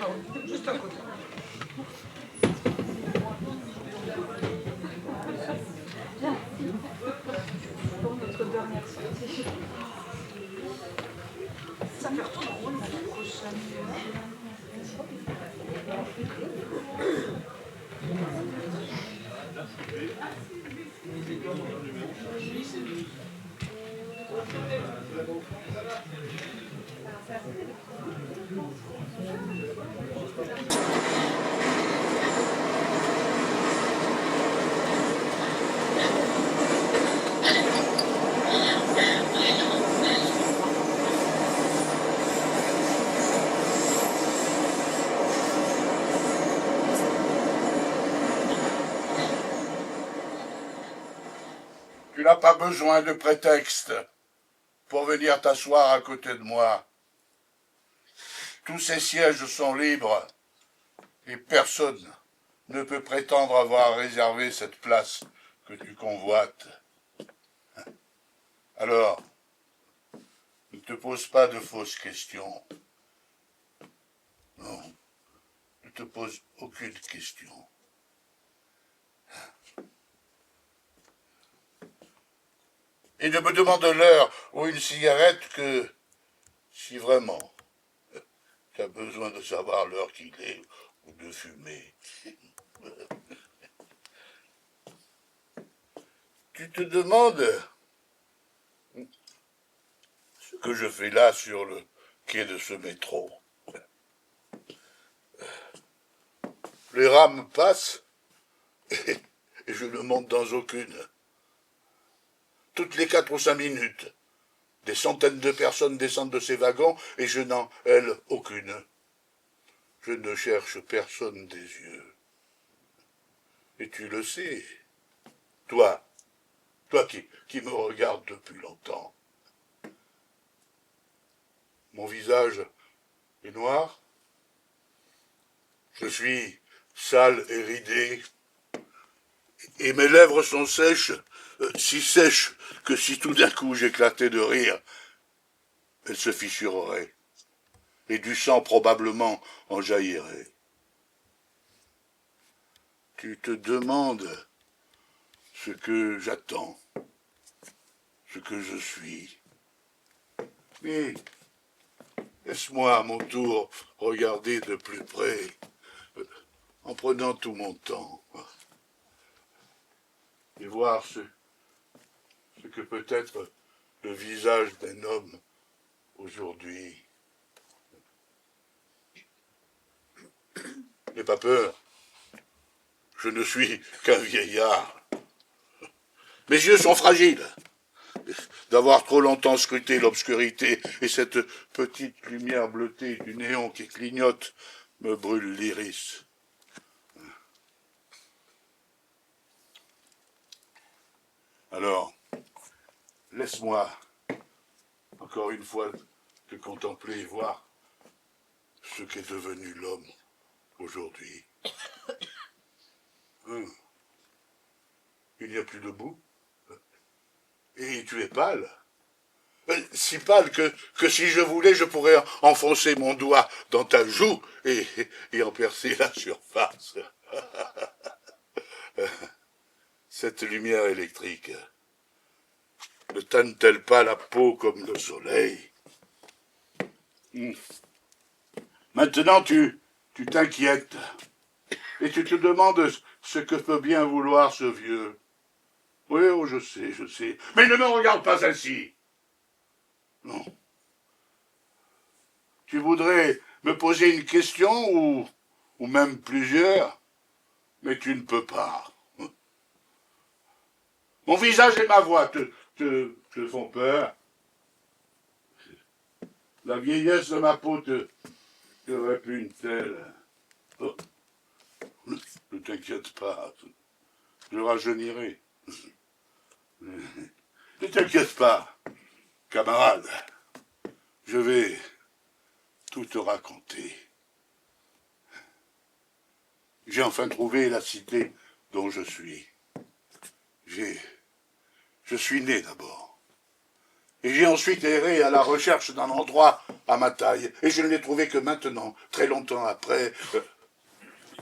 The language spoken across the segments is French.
Ah oui, juste à côté. Pour notre dernière sortie. Ça fait trop drôle l'année prochaine. Tu n'as pas besoin de prétexte pour venir t'asseoir à côté de moi. Tous ces sièges sont libres et personne ne peut prétendre avoir réservé cette place que tu convoites. Alors, ne te pose pas de fausses questions. Non, ne te pose aucune question. Et ne me demande l'heure ou une cigarette que si vraiment tu as besoin de savoir l'heure qu'il est ou de fumer. Tu te demandes ce que je fais là sur le quai de ce métro. Les rames passent et je ne monte dans aucune. Toutes les 4 ou 5 minutes, des centaines de personnes descendent de ces wagons et je n'en aile aucune. Je ne cherche personne des yeux. Et tu le sais, toi qui me regardes depuis longtemps. Mon visage est noir, je suis sale et ridé, et mes lèvres sont sèches, si sèches que si tout d'un coup j'éclatais de rire, elles se fissureraient, et du sang probablement en jaillirait. Tu te demandes ce que j'attends, ce que je suis. Mais laisse-moi à mon tour regarder de plus près, en prenant tout mon temps, et voir ce que peut être le visage d'un homme aujourd'hui. N'aie pas peur, je ne suis qu'un vieillard. Mes yeux sont fragiles. D'avoir trop longtemps scruté l'obscurité et cette petite lumière bleutée du néon qui clignote me brûle l'iris. Alors, laisse-moi, encore une fois, te contempler et voir ce qu'est devenu l'homme aujourd'hui. Il n'y a plus de boue. Et tu es pâle. Si pâle que si je voulais, je pourrais enfoncer mon doigt dans ta joue et en percer la surface. Cette lumière électrique ne tanne-t-elle pas la peau comme le soleil? Maintenant, tu t'inquiètes et tu te demandes ce que peut bien vouloir ce vieux. Oui, oh, je sais. Mais ne me regarde pas ainsi. Non. Tu voudrais me poser une question ou même plusieurs, mais tu ne peux pas. Mon visage et ma voix te font peur. La vieillesse de ma peau te répugne-t-elle? Oh, ne t'inquiète pas, je rajeunirai. Ne t'inquiète pas, camarade, je vais tout te raconter. J'ai enfin trouvé la cité dont je suis. Je suis né d'abord. Et j'ai ensuite erré à la recherche d'un endroit à ma taille, et je ne l'ai trouvé que maintenant, très longtemps après,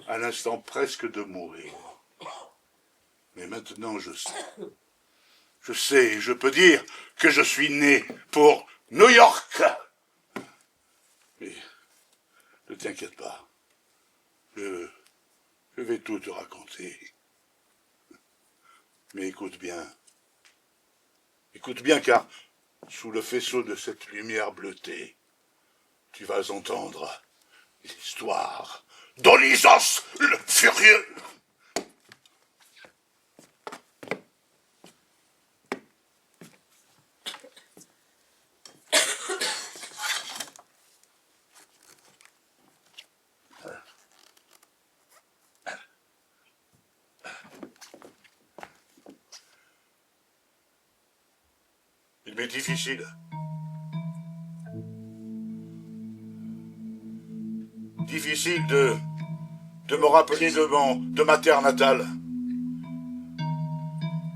à l'instant presque de mourir. Mais maintenant je sais. Je sais, je peux dire que je suis né pour New York. Mais ne t'inquiète pas, je vais tout te raconter. Mais écoute bien, car sous le faisceau de cette lumière bleutée, tu vas entendre l'histoire d'Olysos le Furieux. Il m'est difficile. Difficile de me rappeler de ma terre natale.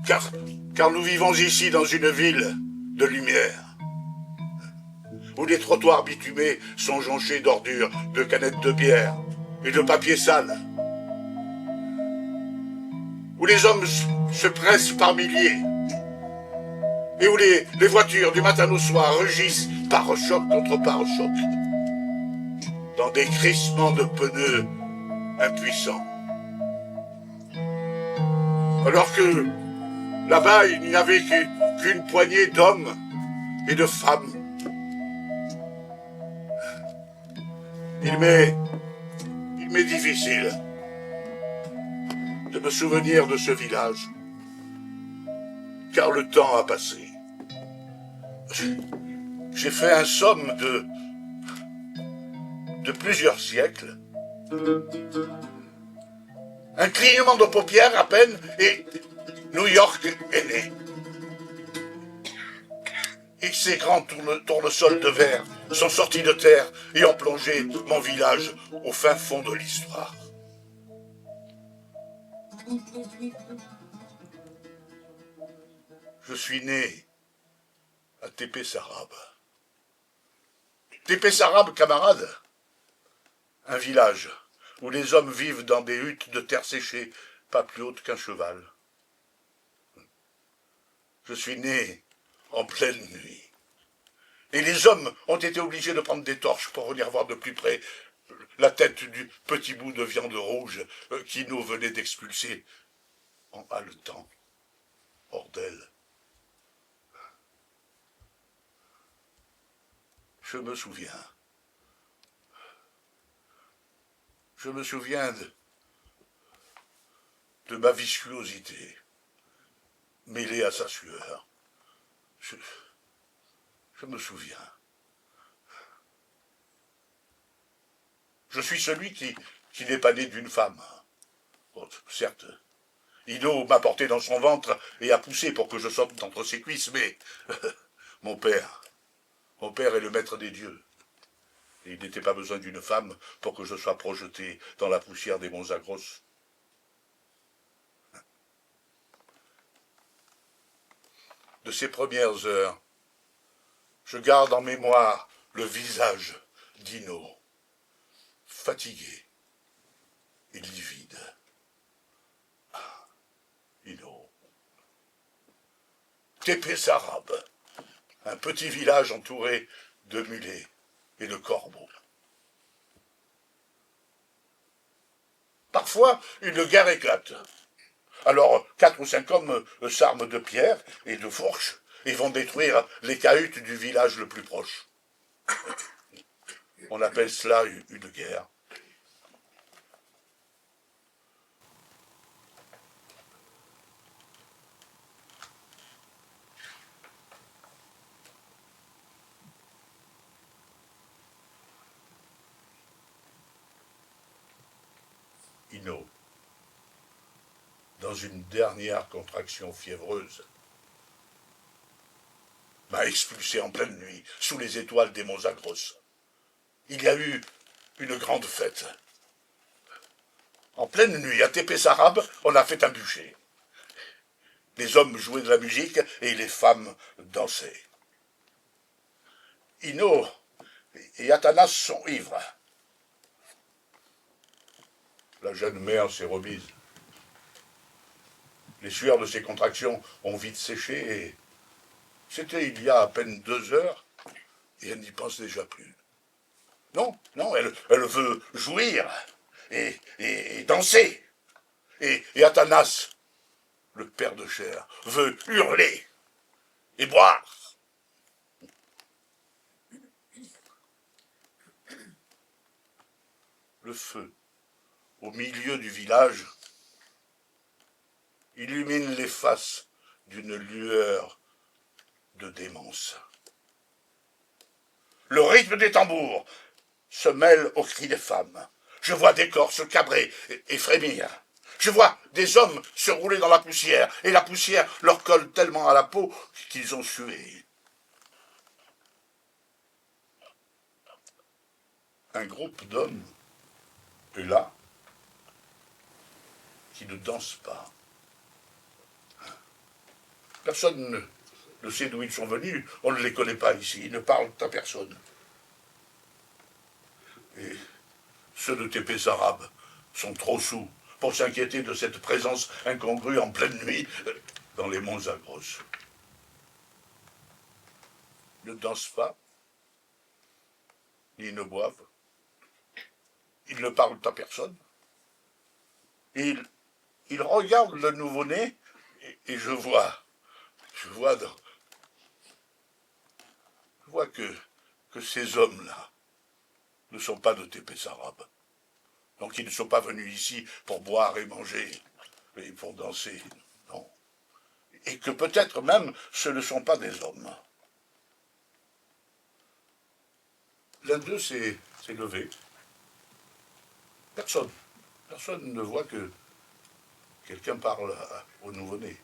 Car nous vivons ici dans une ville de lumière, où les trottoirs bitumés sont jonchés d'ordures, de canettes de bière et de papier sale, où les hommes se pressent par milliers, et où les voitures du matin au soir rugissent pare-choc contre pare-choc, dans des crissements de pneus impuissants. Alors que là-bas, il n'y avait qu'une poignée d'hommes et de femmes. Il m'est difficile de me souvenir de ce village, car le temps a passé. J'ai fait un somme de plusieurs siècles. Un clignement de paupières à peine, et New York est né. Et ces grands tournesols de verre sont sortis de terre et ont plongé mon village au fin fond de l'histoire. Je suis né à Tépé-Sarab. Tépé-Sarab, camarade, un village où les hommes vivent dans des huttes de terre séchée, pas plus hautes qu'un cheval. Je suis né en pleine nuit. Et les hommes ont été obligés de prendre des torches pour venir voir de plus près la tête du petit bout de viande rouge qui nous venait d'expulser en haletant hors d'elle. Je me souviens. Je me souviens de ma viscuosité, mêlée à sa sueur. Je me souviens. Je suis celui qui n'est pas né d'une femme. Bon, certes, Ino m'a porté dans son ventre et a poussé pour que je sorte d'entre ses cuisses, mais mon père est le maître des dieux. Et il n'était pas besoin d'une femme pour que je sois projeté dans la poussière des monts Zagros. De ces premières heures, je garde en mémoire le visage d'Ino, fatigué et livide. Ah, Ino. Tépé-Sarab, un petit village entouré de mulets et de corbeaux. Parfois, une guerre éclate. Alors, 4 ou 5 hommes s'arment de pierres et de fourches et vont détruire les cahutes du village le plus proche. On appelle cela une guerre. Ino, dans une dernière contraction fiévreuse, m'a expulsé en pleine nuit, sous les étoiles des monts Zagros. Il y a eu une grande fête. En pleine nuit, à Tépé-Sarab, on a fait un bûcher. Les hommes jouaient de la musique et les femmes dansaient. Ino et Athanas sont ivres. La jeune mère s'est remise. Les sueurs de ses contractions ont vite séché et c'était il y a à peine 2 heures et elle n'y pense déjà plus. Non, non, elle veut jouir et danser. Et Athanas, le père de chair, veut hurler et boire. Le feu, au milieu du village, illumine les faces d'une lueur de démence. Le rythme des tambours se mêle aux cris des femmes. Je vois des corps se cabrer et frémir. Je vois des hommes se rouler dans la poussière, et la poussière leur colle tellement à la peau qu'ils ont sué. Un groupe d'hommes est là, qui ne danse pas. Personne ne sait d'où ils sont venus, on ne les connaît pas ici, ils ne parlent à personne. Et ceux de Tépès arabes sont trop soûls pour s'inquiéter de cette présence incongrue en pleine nuit dans les monts Zagros. Ils ne dansent pas, ni ne boivent, ils ne parlent à personne. Ils regardent le nouveau-né et je vois que ces hommes-là ne sont pas de Tépès arabe. Donc ils ne sont pas venus ici pour boire et manger, et pour danser, non. Et que peut-être même ce ne sont pas des hommes. L'un d'eux s'est levé. Personne ne voit que quelqu'un parle au nouveau-né.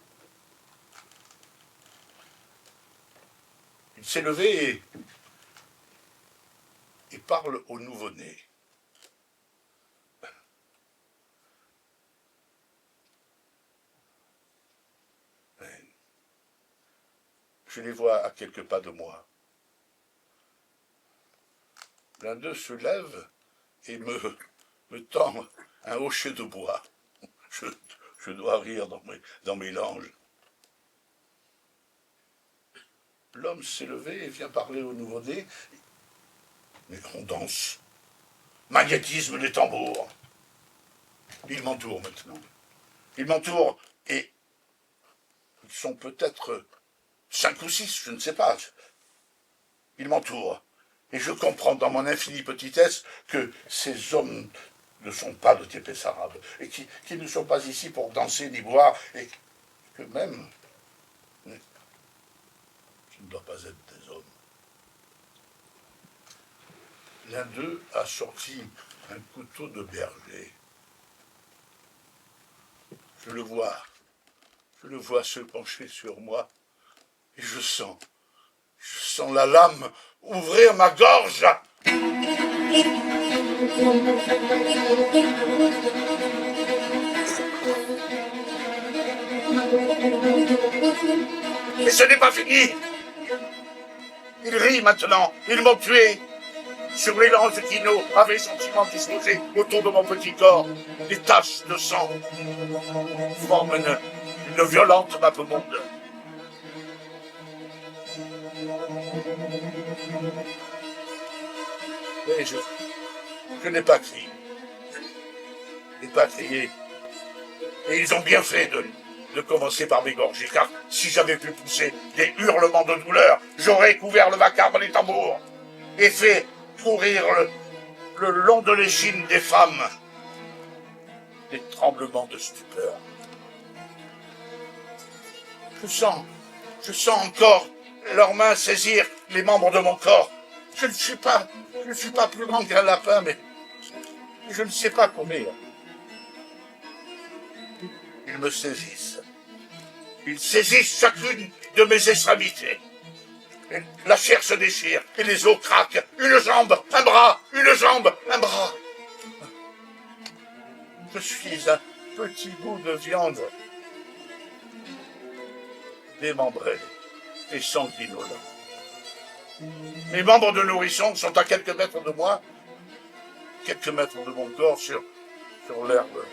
Il s'est levé et parle au nouveau-né. Je les vois à quelques pas de moi. L'un d'eux se lève et me tend un hochet de bois. Je dois rire dans mes langes. L'homme s'est levé et vient parler au nouveau-né. Mais on danse. Magnétisme des tambours. Ils m'entourent maintenant. Ils m'entourent et ils sont peut-être 5 ou 6, je ne sais pas. Ils m'entourent. Et je comprends dans mon infinie petitesse que ces hommes ne sont pas de Tépès arabe, et qu'ils ne sont pas ici pour danser ni boire, et que même, je ne dois pas être des hommes. L'un d'eux a sorti un couteau de berger. Je le vois se pencher sur moi, et je sens la lame ouvrir ma gorge. Et ce n'est pas fini. Il rit maintenant, ils m'ont tué. Sur les lances qu'Ino avait gentiment disposées autour de mon petit corps, des taches de sang forment une violente mappemonde. Mais je n'ai pas crié. Je n'ai pas crié. Et ils ont bien fait de commencer par m'égorger, car si j'avais pu pousser des hurlements de douleur, j'aurais couvert le vacarme des tambours et fait courir le long de l'échine des femmes des tremblements de stupeur. Je sens encore leurs mains saisir les membres de mon corps. Je ne suis pas plus grand qu'un lapin, mais je ne sais pas courir. Ils me saisissent. Ils saisissent chacune de mes extrémités. Et la chair se déchire et les os craquent. Une jambe, un bras, une jambe, un bras. Je suis un petit bout de viande démembré et sanguinolent. Mes membres de nourrisson sont à quelques mètres de moi, quelques mètres de mon corps sur l'herbe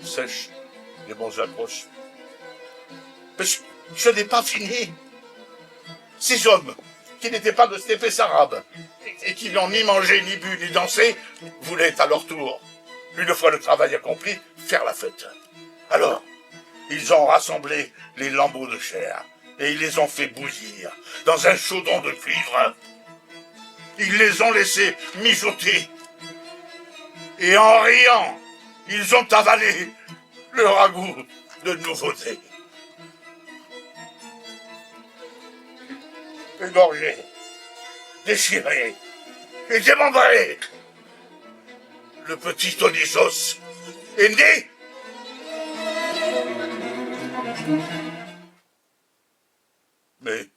sèche des bons acroches. Mais je n'ai pas fini. Ces hommes qui n'étaient pas de stépès arabe et qui n'ont ni mangé, ni bu, ni dansé, voulaient à leur tour, une fois le travail accompli, faire la fête. Alors, ils ont rassemblé les lambeaux de chair et ils les ont fait bouillir dans un chaudron de cuivre. Ils les ont laissés mijoter. Et en riant, ils ont avalé le ragoût de nouveauté. Égorgé, déchiré et démembré, le petit Onisos est né. Mais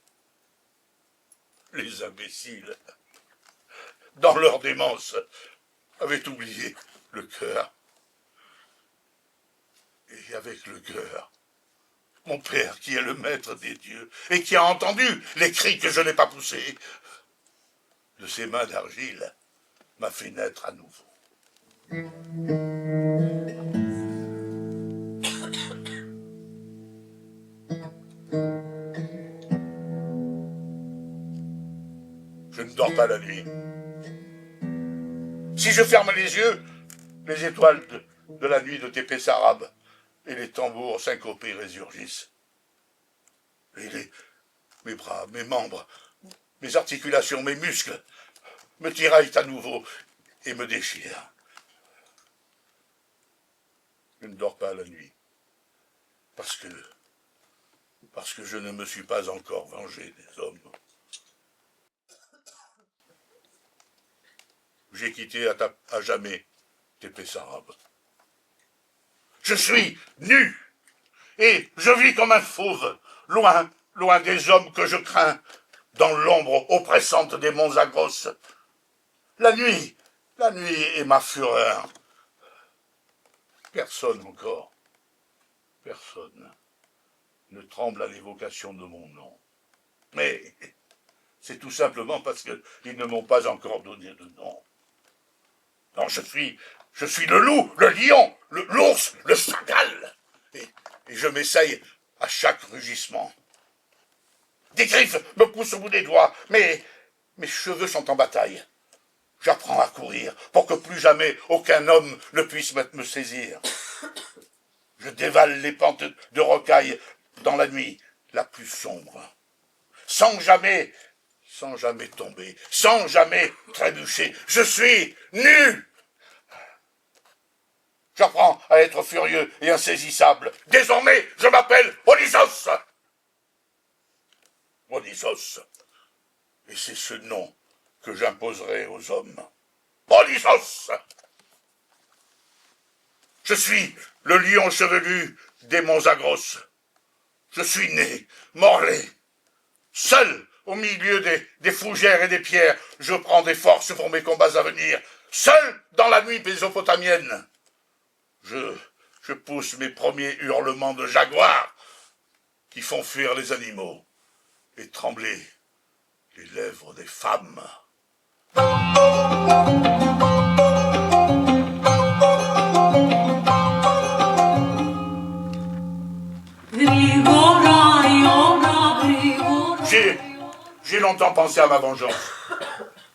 les imbéciles, dans leur démence, avaient oublié le cœur. Et avec le cœur, mon père, qui est le maître des dieux, et qui a entendu les cris que je n'ai pas poussés, de ses mains d'argile, m'a fait naître à nouveau. Je ne dors pas la nuit. Si je ferme les yeux, les étoiles de la nuit de Tépès arabe et les tambours syncopés résurgissent. Et mes bras, mes membres, mes articulations, mes muscles me tiraillent à nouveau et me déchirent. Je ne dors pas la nuit parce que je ne me suis pas encore vengé des hommes. J'ai quitté à jamais Tépès arabe. Je suis nu et je vis comme un fauve, loin des hommes que je crains, dans l'ombre oppressante des monts Zagros. La nuit est ma fureur. Personne encore, personne ne tremble à l'évocation de mon nom. Mais c'est tout simplement parce qu'ils ne m'ont pas encore donné de nom. Non, je suis le loup, le lion, l'ours, le chacal. Et je m'essaye à chaque rugissement. Des griffes me poussent au bout des doigts, mais mes cheveux sont en bataille. J'apprends à courir pour que plus jamais aucun homme ne puisse me saisir. Je dévale les pentes de rocailles dans la nuit la plus sombre, sans jamais tomber, sans jamais trébucher. Je suis nu. J'apprends à être furieux et insaisissable. Désormais, je m'appelle Onisos. Onisos. Et c'est ce nom que j'imposerai aux hommes. Onisos. Je suis le lion chevelu des monts Zagros. Je suis né, morlaix, seul au milieu des fougères et des pierres. Je prends des forces pour mes combats à venir. Seul dans la nuit mésopotamienne. Je pousse mes premiers hurlements de jaguar qui font fuir les animaux et trembler les lèvres des femmes. J'ai longtemps pensé à ma vengeance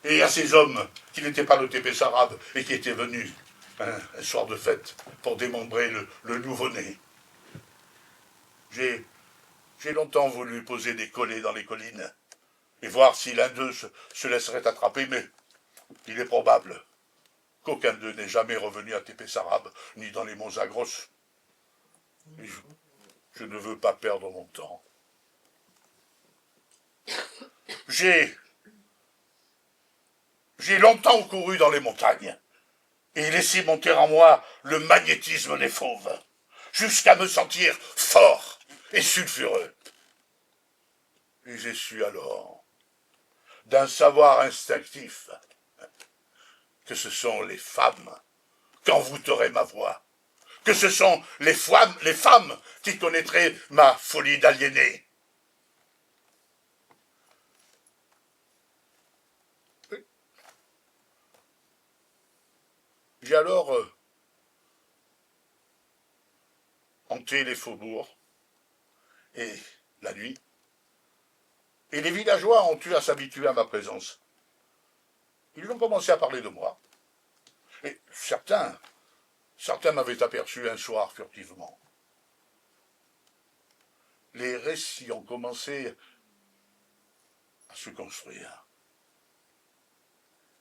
et à ces hommes qui n'étaient pas de Tépès arabe et qui étaient venus un soir de fête pour démembrer le nouveau-né. J'ai longtemps voulu poser des collets dans les collines et voir si l'un d'eux se laisserait attraper, mais il est probable qu'aucun d'eux n'est jamais revenu à Tépès arabe, ni dans les monts Zagros. Et je ne veux pas perdre mon temps. J'ai longtemps couru dans les montagnes et laissé monter en moi le magnétisme des fauves, jusqu'à me sentir fort et sulfureux. Et j'ai su alors, d'un savoir instinctif, que ce sont les femmes qu'envoûterait ma voix, que ce sont les femmes qui connaîtraient ma folie d'aliéné. J'ai alors hanté les faubourgs, et la nuit, et les villageois ont eu à s'habituer à ma présence. Ils ont commencé à parler de moi. Et certains m'avaient aperçu un soir furtivement. Les récits ont commencé à se construire.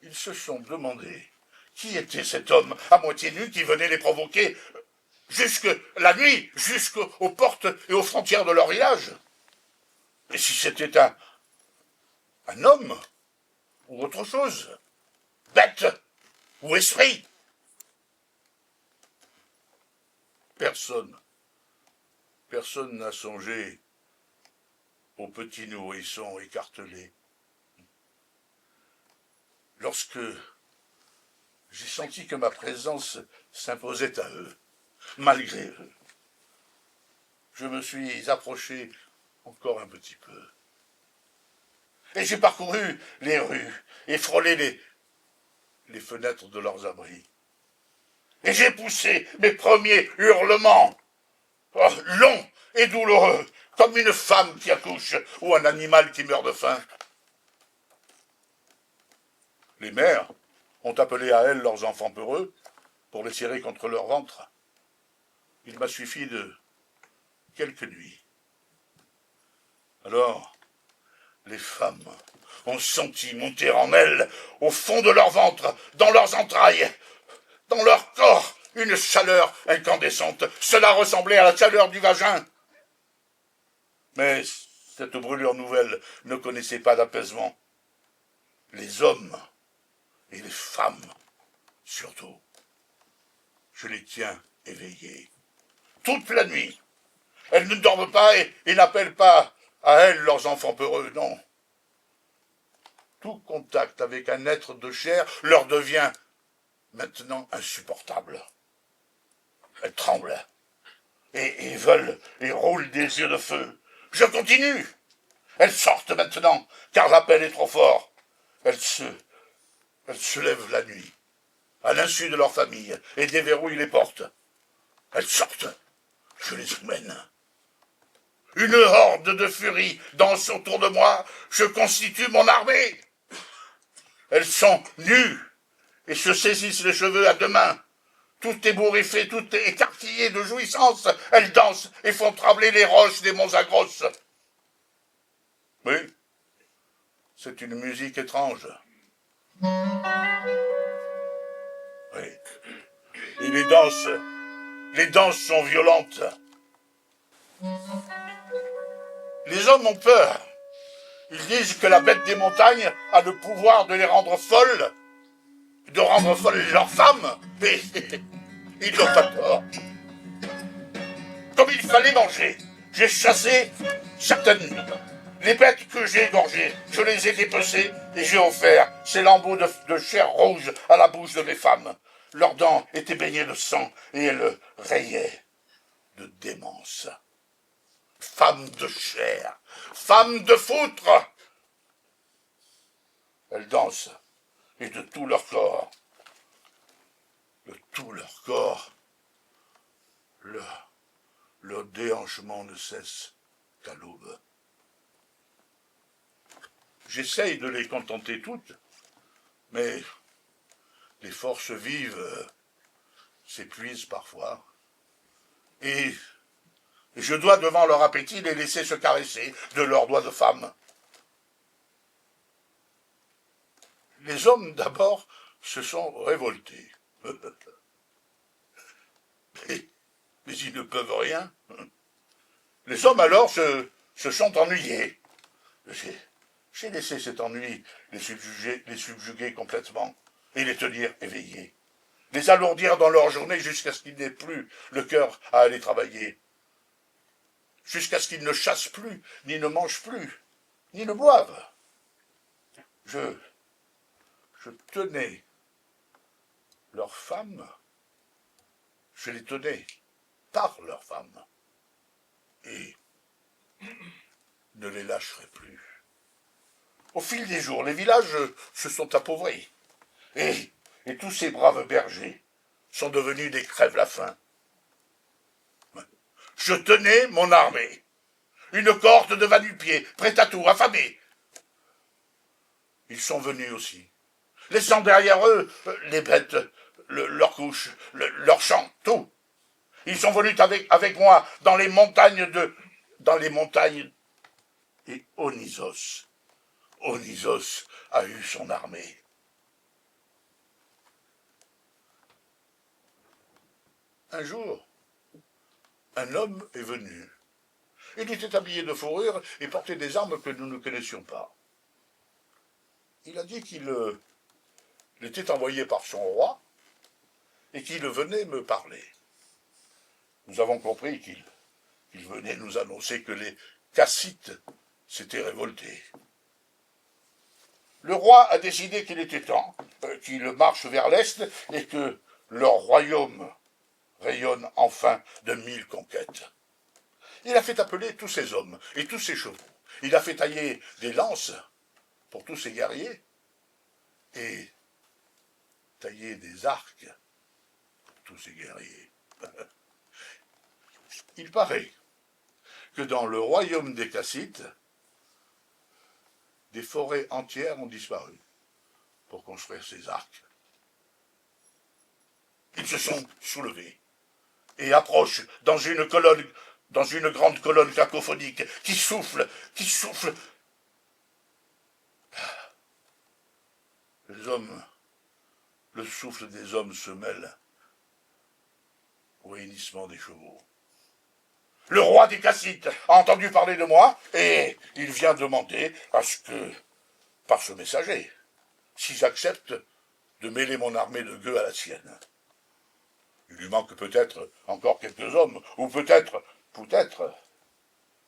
Ils se sont demandé qui était cet homme à moitié nu qui venait les provoquer jusque la nuit, jusqu'aux portes et aux frontières de leur village. Et si c'était un homme ou autre chose, bête ou esprit. Personne n'a songé aux petits nourrissons écartelés. Lorsque j'ai senti que ma présence s'imposait à eux, malgré eux, je me suis approché encore un petit peu. Et j'ai parcouru les rues et frôlé les fenêtres de leurs abris. Et j'ai poussé mes premiers hurlements, longs et douloureux, comme une femme qui accouche ou un animal qui meurt de faim. Les mères ont appelé à elles leurs enfants peureux pour les serrer contre leur ventre. Il m'a suffi de quelques nuits. Alors, les femmes ont senti monter en elles, au fond de leur ventre, dans leurs entrailles, dans leur corps, une chaleur incandescente. Cela ressemblait à la chaleur du vagin. Mais cette brûlure nouvelle ne connaissait pas d'apaisement. Les hommes et les femmes, surtout, je les tiens éveillés. Toute la nuit. Elles ne dorment pas et n'appellent pas à elles leurs enfants peureux, non. Tout contact avec un être de chair leur devient maintenant insupportable. Elles tremblent et veulent et roulent des yeux de feu. Je continue. Elles sortent maintenant, car l'appel est trop fort. Elles se lèvent la nuit, à l'insu de leur famille, et déverrouillent les portes. Elles sortent. Je les emmène. Une horde de furie danse autour de moi. Je constitue mon armée. Elles sont nues et se saisissent les cheveux à deux mains. Tout ébouriffé, tout écarquillé de jouissance. Elles dansent et font trembler les roches des monts Zagros. Oui, c'est une musique étrange. Oui. Et les danses sont violentes. Les hommes ont peur. Ils disent que la bête des montagnes a le pouvoir de les rendre folles, de rendre folles leurs femmes. Mais ils n'ont pas tort. Comme il fallait manger, j'ai chassé certaines nuits. Les bêtes que j'ai égorgées, je les ai dépecées et j'ai offert ces lambeaux de chair rouge à la bouche de mes femmes. Leurs dents étaient baignées de sang et elles rayaient de démence. Femmes de chair, femmes de foutre. Elles dansent, et de tout leur corps, le déhanchement ne cesse qu'à l'aube. J'essaye de les contenter toutes, mais les forces vives s'épuisent parfois, et je dois devant leur appétit les laisser se caresser de leurs doigts de femme. Les hommes, d'abord, se sont révoltés. Mais ils ne peuvent rien. Les hommes, alors, se sont ennuyés. J'ai laissé cet ennui les subjuguer complètement et les tenir éveillés. Les alourdir dans leur journée jusqu'à ce qu'ils n'aient plus le cœur à aller travailler. Jusqu'à ce qu'ils ne chassent plus, ni ne mangent plus, ni ne boivent. Je tenais leurs femmes, je les tenais par leurs femmes, et ne les lâcherai plus. Au fil des jours, les villages se sont appauvris, et tous ces braves bergers sont devenus des crève-la-faim. Je tenais mon armée, une cohorte de va-nu-pieds, prête à tout, affamés. Ils sont venus aussi, laissant derrière eux les bêtes, leurs couches, leurs champs, tout. Ils sont venus avec moi dans les montagnes et Onisos a eu son armée. Un jour, un homme est venu. Il était habillé de fourrure et portait des armes que nous ne connaissions pas. Il a dit qu'il était envoyé par son roi et qu'il venait me parler. Nous avons compris qu'il venait nous annoncer que les Kassites s'étaient révoltés. Le roi a décidé qu'il était temps qu'il marche vers l'est et que leur royaume rayonne enfin de 1000 conquêtes. Il a fait appeler tous ses hommes et tous ses chevaux. Il a fait tailler des lances pour tous ses guerriers et tailler des arcs pour tous ses guerriers. Il paraît que dans le royaume des Kassites, des forêts entières ont disparu pour construire ces arcs. Ils se sont soulevés et approchent dans une grande colonne cacophonique qui souffle. Le souffle des hommes se mêle au hennissement des chevaux. Le roi des Kassites a entendu parler de moi et il vient demander à ce que, par ce messager, si j'accepte de mêler mon armée de gueux à la sienne. Il lui manque peut-être encore quelques hommes, ou peut-être,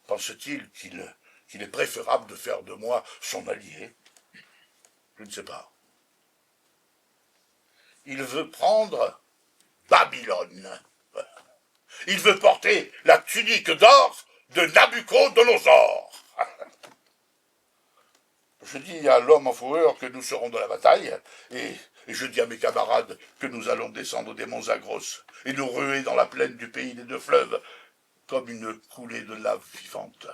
pense-t-il qu'il est préférable de faire de moi son allié. Je ne sais pas. Il veut prendre Babylone. Il veut porter la tunique d'or de Nabuchodonosor. Je dis à l'homme en fourrure que nous serons dans la bataille, et je dis à mes camarades que nous allons descendre des monts Zagros et nous ruer dans la plaine du pays des deux fleuves, comme une coulée de lave vivante.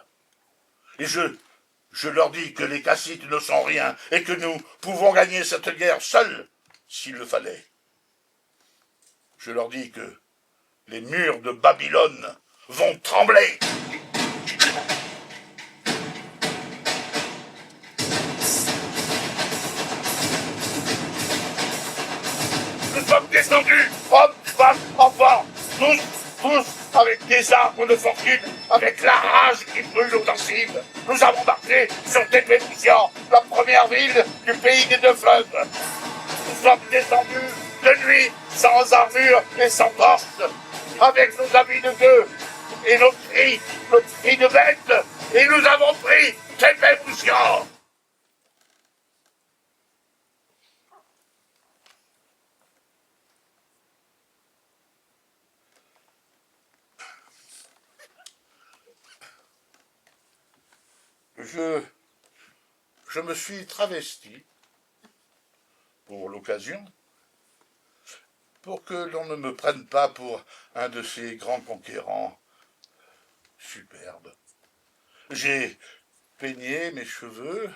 Et je leur dis que les Kassites ne sont rien, et que nous pouvons gagner cette guerre seuls, s'il le fallait. Je leur dis que les murs de Babylone vont trembler. Nous sommes descendus, hommes, femmes, enfants, tous avec des armes de fortune, avec la rage qui brûle aux gencives. Nous avons marché sur Tépémousian, la première ville du pays des deux fleuves. Nous sommes descendus de nuit, sans armure et sans torche, avec nos habits de gueux et nos cris de bêtes, et nous avons pris Tépémousian. Je me suis travesti pour l'occasion, pour que l'on ne me prenne pas pour un de ces grands conquérants superbes. J'ai peigné mes cheveux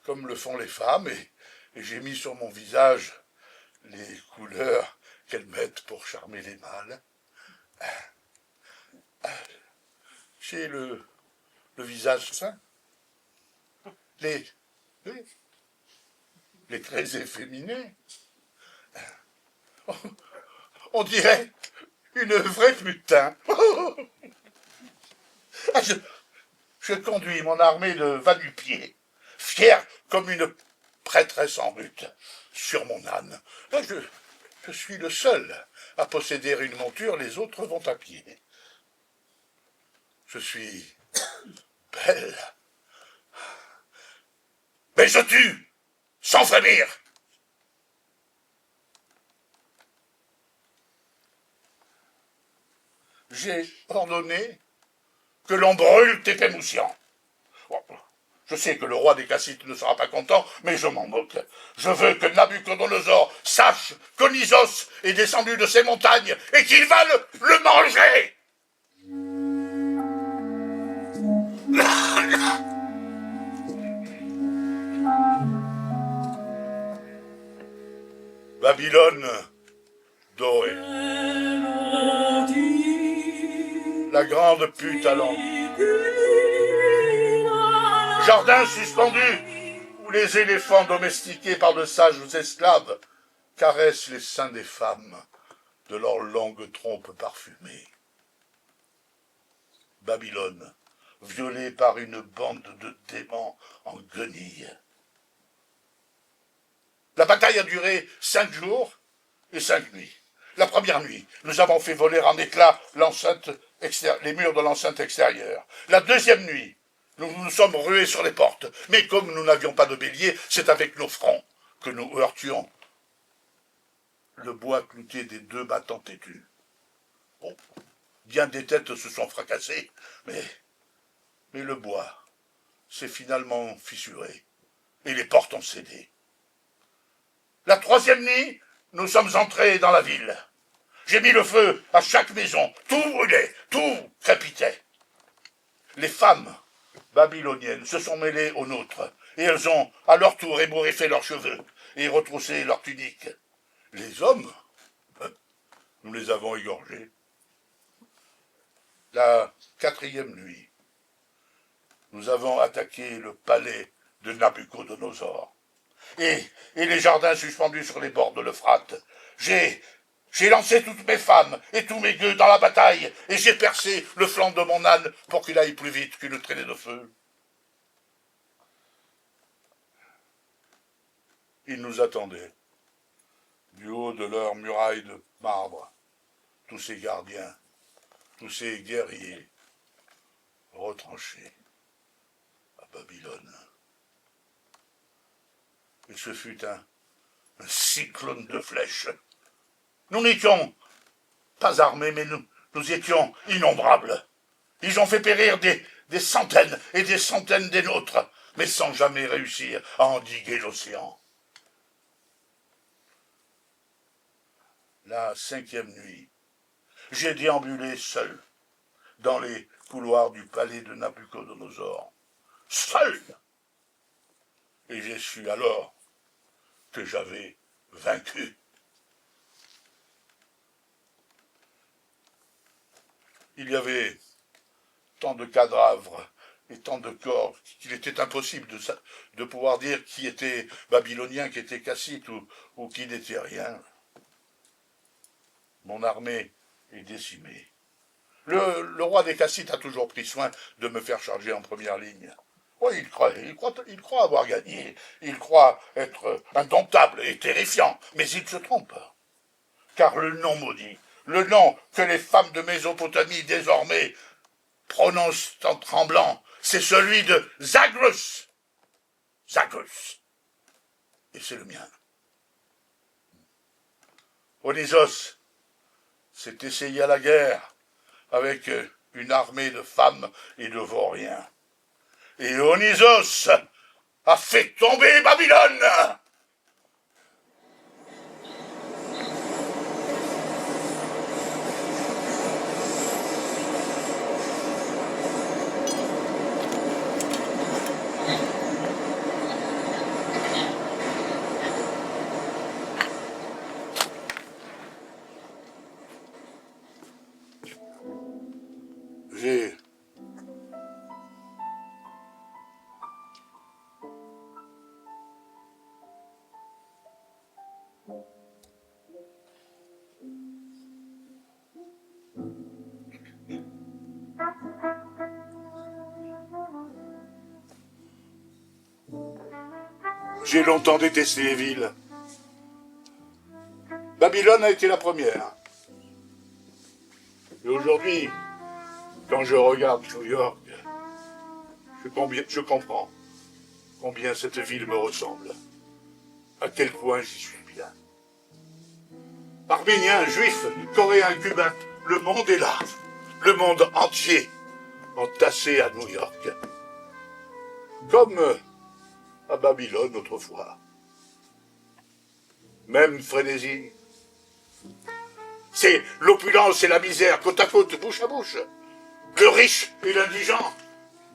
comme le font les femmes et j'ai mis sur mon visage les couleurs qu'elles mettent pour charmer les mâles. J'ai le visage sain, les traits efféminés. On dirait une vraie putain. Je conduis mon armée de va-nu-pieds, fier comme une prêtresse en rute, sur mon âne. Je suis le seul à posséder une monture, les autres vont à pied. Je suis belle, mais je tue sans frémir. J'ai ordonné que l'on brûle Tépémousian. Je sais que le roi des Kassites ne sera pas content, mais je m'en moque. Je veux que Nabuchodonosor sache qu'Onisos est descendu de ces montagnes et qu'il va le manger. Babylone dorée. La grande pute à l'encre. Jardin suspendu, où les éléphants domestiqués par de sages esclaves caressent les seins des femmes de leurs longues trompes parfumées. Babylone, violée par une bande de démons en guenilles. La bataille a duré 5 jours et 5 nuits. La première nuit, nous avons fait voler en éclats les murs de l'enceinte extérieure. La deuxième nuit, nous nous sommes rués sur les portes. Mais comme nous n'avions pas de bélier, c'est avec nos fronts que nous heurtions le bois clouté des 2 battants têtus. Bon, bien des têtes se sont fracassées, mais le bois s'est finalement fissuré et les portes ont cédé. La troisième nuit, nous sommes entrés dans la ville. J'ai mis le feu à chaque maison. Tout brûlait, tout crépitait. Les femmes babyloniennes se sont mêlées aux nôtres, et elles ont à leur tour ébouriffé leurs cheveux et retroussé leurs tuniques. Les hommes, nous les avons égorgés. La 4e nuit, nous avons attaqué le palais de Nabuchodonosor. Et les jardins suspendus sur les bords de l'Euphrate. J'ai lancé toutes mes femmes et tous mes gueux dans la bataille, et j'ai percé le flanc de mon âne pour qu'il aille plus vite qu'une traînée de feu. Ils nous attendaient, du haut de leurs murailles de marbre, tous ces gardiens, tous ces guerriers, retranchés à Babylone. Et ce fut un cyclone de flèches. Nous n'étions pas armés, mais nous étions innombrables. Ils ont fait périr des centaines et des centaines des nôtres, mais sans jamais réussir à endiguer l'océan. La 5e nuit, j'ai déambulé seul dans les couloirs du palais de Nabuchodonosor. Seul! Et j'ai su alors que j'avais vaincu. Il y avait tant de cadavres et tant de corps qu'il était impossible de pouvoir dire qui était babylonien, qui était cassite ou qui n'était rien. Mon armée est décimée. Le roi des Kassites a toujours pris soin de me faire charger en première ligne. Oui, il croit avoir gagné. Il croit être indomptable et terrifiant. Mais il se trompe. Car le nom maudit, le nom que les femmes de Mésopotamie désormais prononcent en tremblant, c'est celui de Zagreus. Zagreus. Et c'est le mien. Onisos s'est essayé à la guerre avec une armée de femmes et de vauriens. Et Onisos a fait tomber Babylone. J'ai longtemps détesté les villes. Babylone a été la première. Et aujourd'hui, quand je regarde New York, je comprends combien cette ville me ressemble. À quel point j'y suis bien. Arméniens, juifs, coréens, cubains, le monde est là. Le monde entier entassé à New York. comme à Babylone autrefois. Même frénésie. C'est l'opulence et la misère, côte à côte, bouche à bouche. Le riche et l'indigent,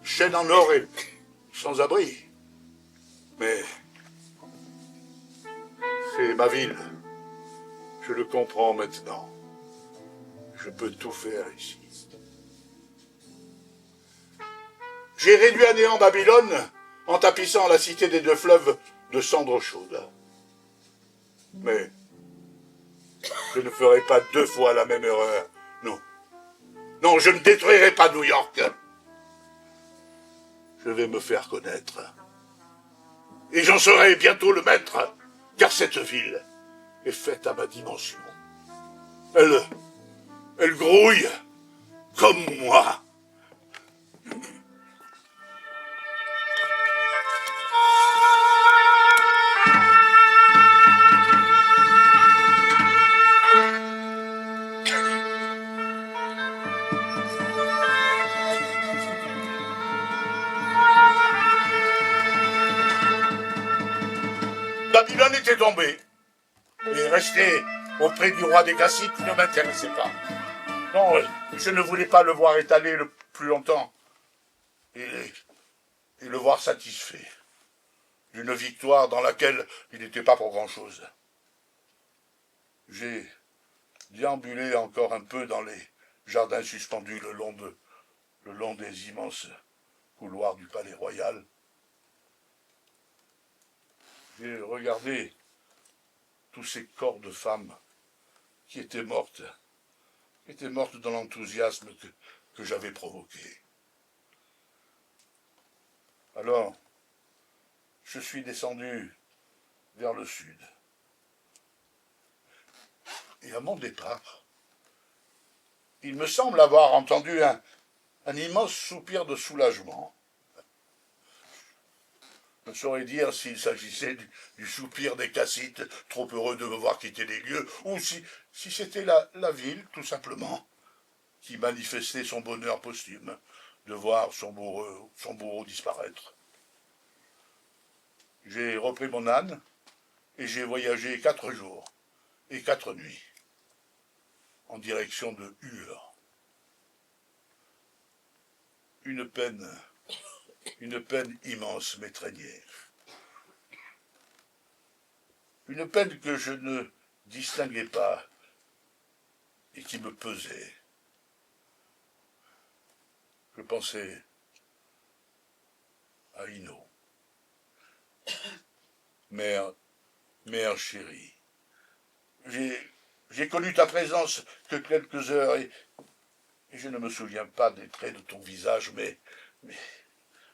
chaîne en or et sans abri. Mais c'est ma ville. Je le comprends maintenant. Je peux tout faire ici. J'ai réduit à néant Babylone en tapissant la cité des deux fleuves de cendres chaudes. Mais je ne ferai pas deux fois la même erreur. Non. Non, je ne détruirai pas New York. Je vais me faire connaître. Et j'en serai bientôt le maître, car cette ville est faite à ma dimension. Elle grouille comme moi. Babylone était tombée. Et rester auprès du roi des Kassites ne m'intéressait pas. Non, je ne voulais pas le voir étalé le plus longtemps. Et le voir satisfait d'une victoire dans laquelle il n'était pas pour grand-chose. J'ai déambulé encore un peu dans les jardins suspendus le long des immenses couloirs du palais royal. J'ai regardé tous ces corps de femmes qui étaient mortes dans l'enthousiasme que j'avais provoqué. Alors, je suis descendu vers le sud. Et à mon départ, il me semble avoir entendu un immense soupir de soulagement. Je ne saurais dire s'il s'agissait du soupir des Kassites, trop heureux de me voir quitter les lieux, ou si c'était la ville, tout simplement, qui manifestait son bonheur posthume de voir son bourreau disparaître. J'ai repris mon âne et j'ai voyagé 4 jours et 4 nuits en direction de Ur. Une peine immense m'étreignait. Une peine que je ne distinguais pas et qui me pesait. Je pensais à Ino. Mère chérie, j'ai connu ta présence que quelques heures et je ne me souviens pas des traits de ton visage, mais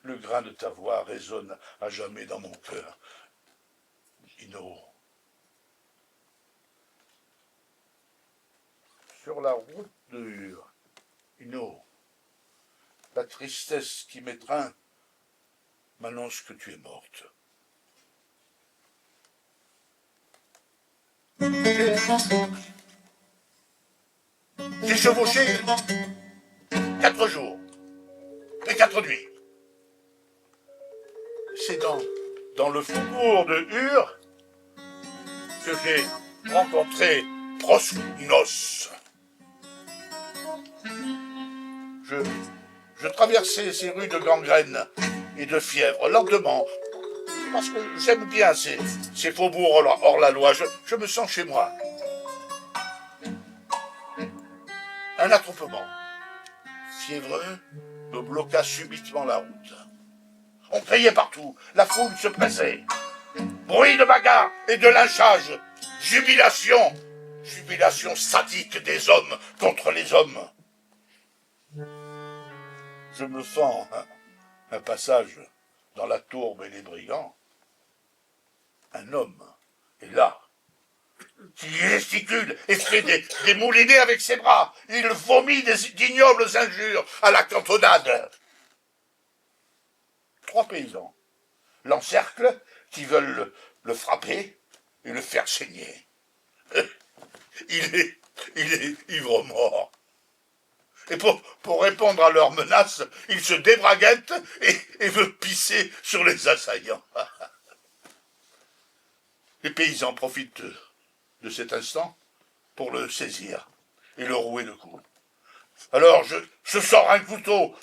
le grain de ta voix résonne à jamais dans mon cœur. Ino. Sur la route de Ur, Ino, la tristesse qui m'étreint m'annonce que tu es morte. J'ai chevauché 4 jours et 4 nuits. C'est dans le faubourg de Ur que j'ai rencontré Prosnos. Je traversais ces rues de gangrène et de fièvre lentement, parce que j'aime bien ces faubourgs hors la loi. Je me sens chez moi. Un attroupement fiévreux me bloqua subitement la route. On criait partout, la foule se pressait. Bruit de bagarre et de lynchage. Jubilation sadique des hommes contre les hommes. Je me fends un passage dans la tourbe et les brigands. Un homme est là, qui gesticule et fait des moulinets avec ses bras. Il vomit d'ignobles injures à la cantonade. 3 paysans l'encerclent, qui veulent le frapper et le faire saigner. Il est ivre-mort. Et pour répondre à leurs menaces, il se débraguette et veut pisser sur les assaillants. Les paysans profitent de cet instant pour le saisir et le rouer de coups. Alors je sors un couteau,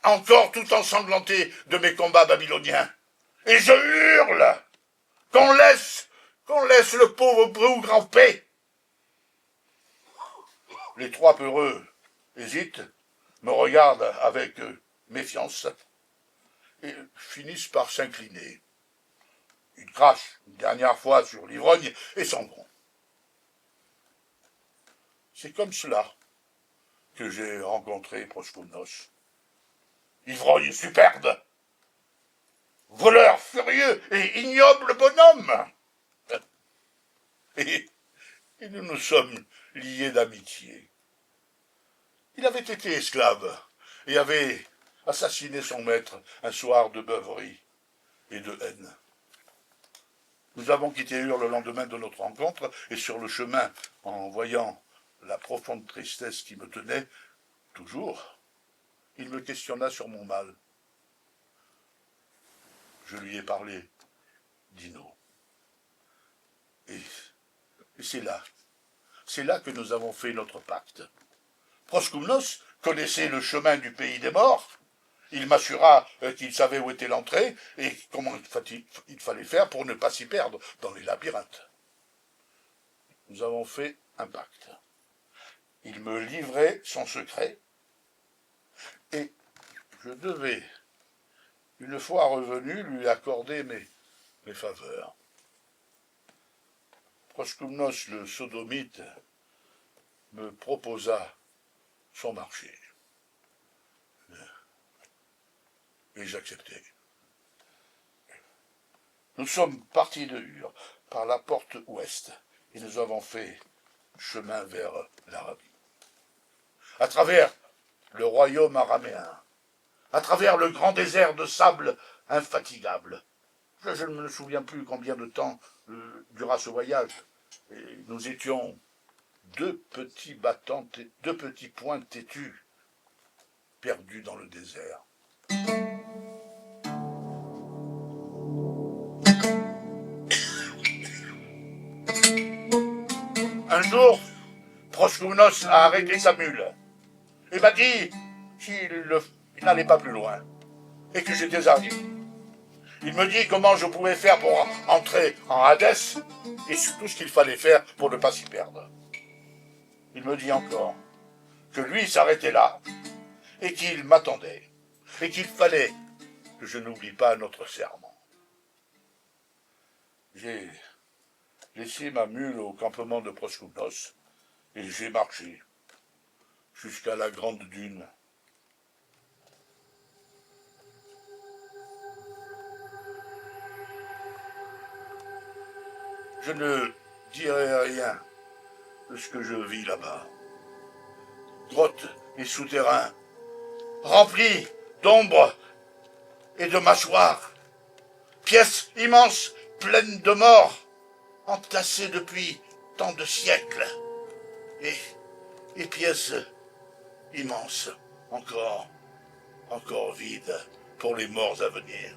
encore tout ensanglanté de mes combats babyloniens, et je hurle qu'on laisse le pauvre bougre en paix. Les trois peureux hésitent, me regardent avec méfiance et finissent par s'incliner. Ils crachent une dernière fois sur l'ivrogne et s'en vont. C'est comme cela que j'ai rencontré Proskounos. Ivrogne superbe, voleur furieux et ignoble bonhomme. Et nous nous sommes liés d'amitié. Il avait été esclave et avait assassiné son maître un soir de beuverie et de haine. Nous avons quitté Ur le lendemain de notre rencontre, et sur le chemin, en voyant la profonde tristesse qui me tenait, toujours, il me questionna sur mon mal. Je lui ai parlé d'Ino. Et c'est là que nous avons fait notre pacte. Proskounos connaissait le chemin du pays des morts. Il m'assura qu'il savait où était l'entrée et comment il fallait faire pour ne pas s'y perdre dans les labyrinthes. Nous avons fait un pacte. Il me livrait son secret et je devais, une fois revenu, lui accorder mes faveurs. Proskounos le sodomite me proposa son marché. Et j'acceptai. Nous sommes partis de Ur par la porte ouest et nous avons fait chemin vers l'Arabie. À travers le royaume araméen, à travers le grand désert de sable infatigable. Je ne me souviens plus combien de temps dura ce voyage. Et nous étions deux petits points têtus, perdus dans le désert. Un jour, Proskounos a arrêté sa mule et m'a dit qu'il n'allait pas plus loin et que j'étais arrivé. Il me dit comment je pouvais faire pour entrer en Hadès et surtout ce qu'il fallait faire pour ne pas s'y perdre. Il me dit encore que lui s'arrêtait là et qu'il m'attendait et qu'il fallait que je n'oublie pas notre serment. J'ai laissé ma mule au campement de Proskounos et j'ai marché jusqu'à la grande dune. Je ne dirai rien de ce que je vis là-bas. Grottes et souterrains, remplis d'ombre et de mâchoires, pièces immenses, pleines de morts, entassées depuis tant de siècles, et pièces immenses, encore vides pour les morts à venir.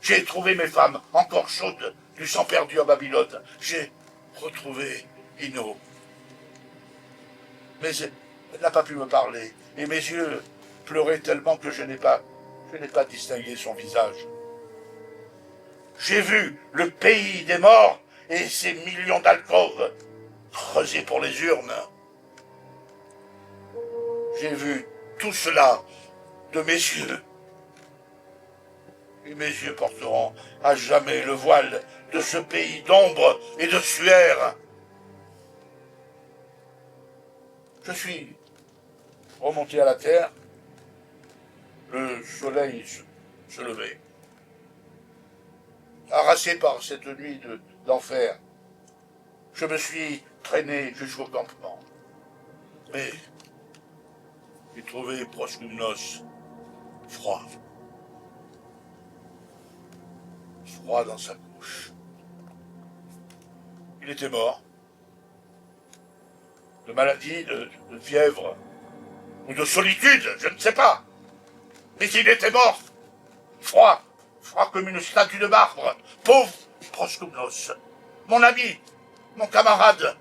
J'ai trouvé mes femmes, encore chaudes, du sang perdu à Babylone. J'ai retrouvé Ino. Mais elle n'a pas pu me parler, et mes yeux pleuraient tellement que je n'ai pas distingué son visage. J'ai vu le pays des morts et ses millions d'alcôves creusées pour les urnes. J'ai vu tout cela de mes yeux. Et mes yeux porteront à jamais le voile de ce pays d'ombre et de suaire. Je suis remonté à la terre. Le soleil se levait. Harassé par cette nuit d'enfer, je me suis traîné jusqu'au campement. Mais j'ai trouvé Proskounos froid. Froid dans sa couche. Il était mort. de maladie, de fièvre, ou de solitude, je ne sais pas. Mais il était mort, froid comme une statue de marbre, pauvre Proskoumnos, mon ami, mon camarade.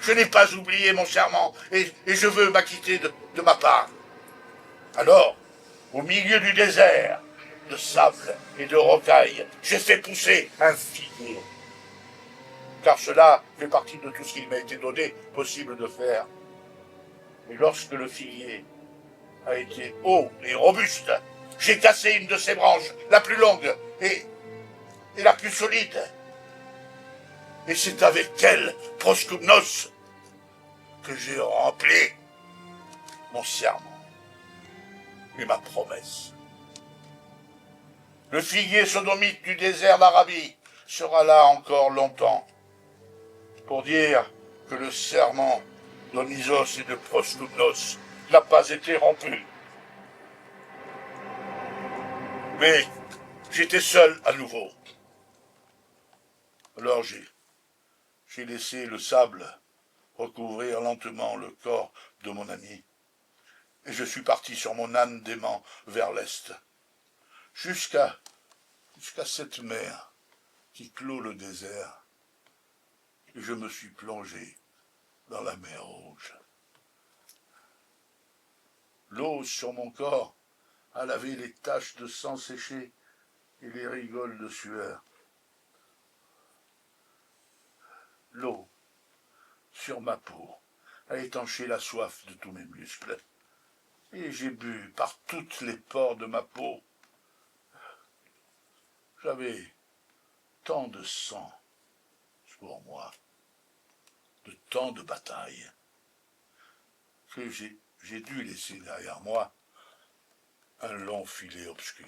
Je n'ai pas oublié mon serment, et je veux m'acquitter de ma part. Alors, au milieu du désert, de sable et de rocailles, j'ai fait pousser un figuier. Car cela fait partie de tout ce qu'il m'a été donné possible de faire. Et lorsque le figuier a été haut et robuste, j'ai cassé une de ses branches, la plus longue et la plus solide. Et c'est avec elle, Proskoumnos, que j'ai rempli mon serment et ma promesse. Le figuier sodomite du désert d'Arabie sera là encore longtemps pour dire que le serment d'Onisos et de Proskoumnos n'a pas été rompu. Mais j'étais seul à nouveau. Alors j'ai laissé le sable recouvrir lentement le corps de mon ami, et je suis parti sur mon âne d'aimant vers l'est, jusqu'à cette mer qui clôt le désert, et je me suis plongé dans la mer Rouge. L'eau sur mon corps a lavé les taches de sang séché et les rigoles de sueur. L'eau sur ma peau a étanché la soif de tous mes muscles, et j'ai bu par toutes les pores de ma peau. J'avais tant de sang pour moi, de tant de batailles, que j'ai dû laisser derrière moi un long filet obscur.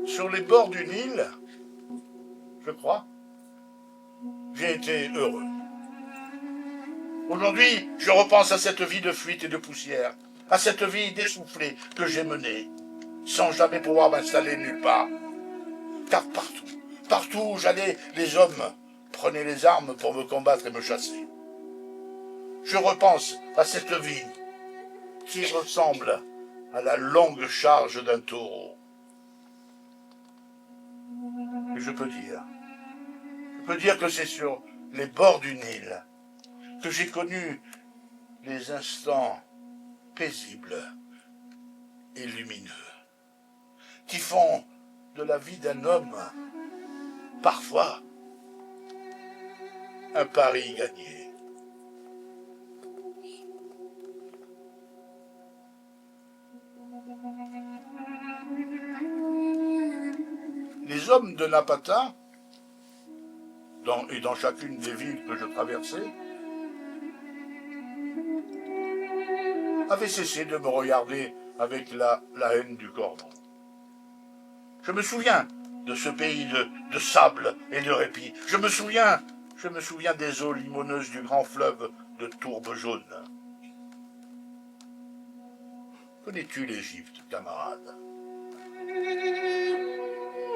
Sur les bords du Nil, je crois, j'ai été heureux. Aujourd'hui, je repense à cette vie de fuite et de poussière, à cette vie d'essoufflée que j'ai menée, sans jamais pouvoir m'installer nulle part. Car partout où j'allais, les hommes prenaient les armes pour me combattre et me chasser. Je repense à cette vie qui ressemble à la longue charge d'un taureau. Et je peux dire que c'est sur les bords du Nil que j'ai connu les instants paisibles et lumineux qui font de la vie d'un homme parfois un pari gagné. Les hommes de Napata, dans chacune des villes que je traversais, avaient cessé de me regarder avec la haine du corbeau. Je me souviens de ce pays de sable et de répit. Je me souviens des eaux limoneuses du grand fleuve de tourbe jaune. Connais-tu l'Égypte, camarade?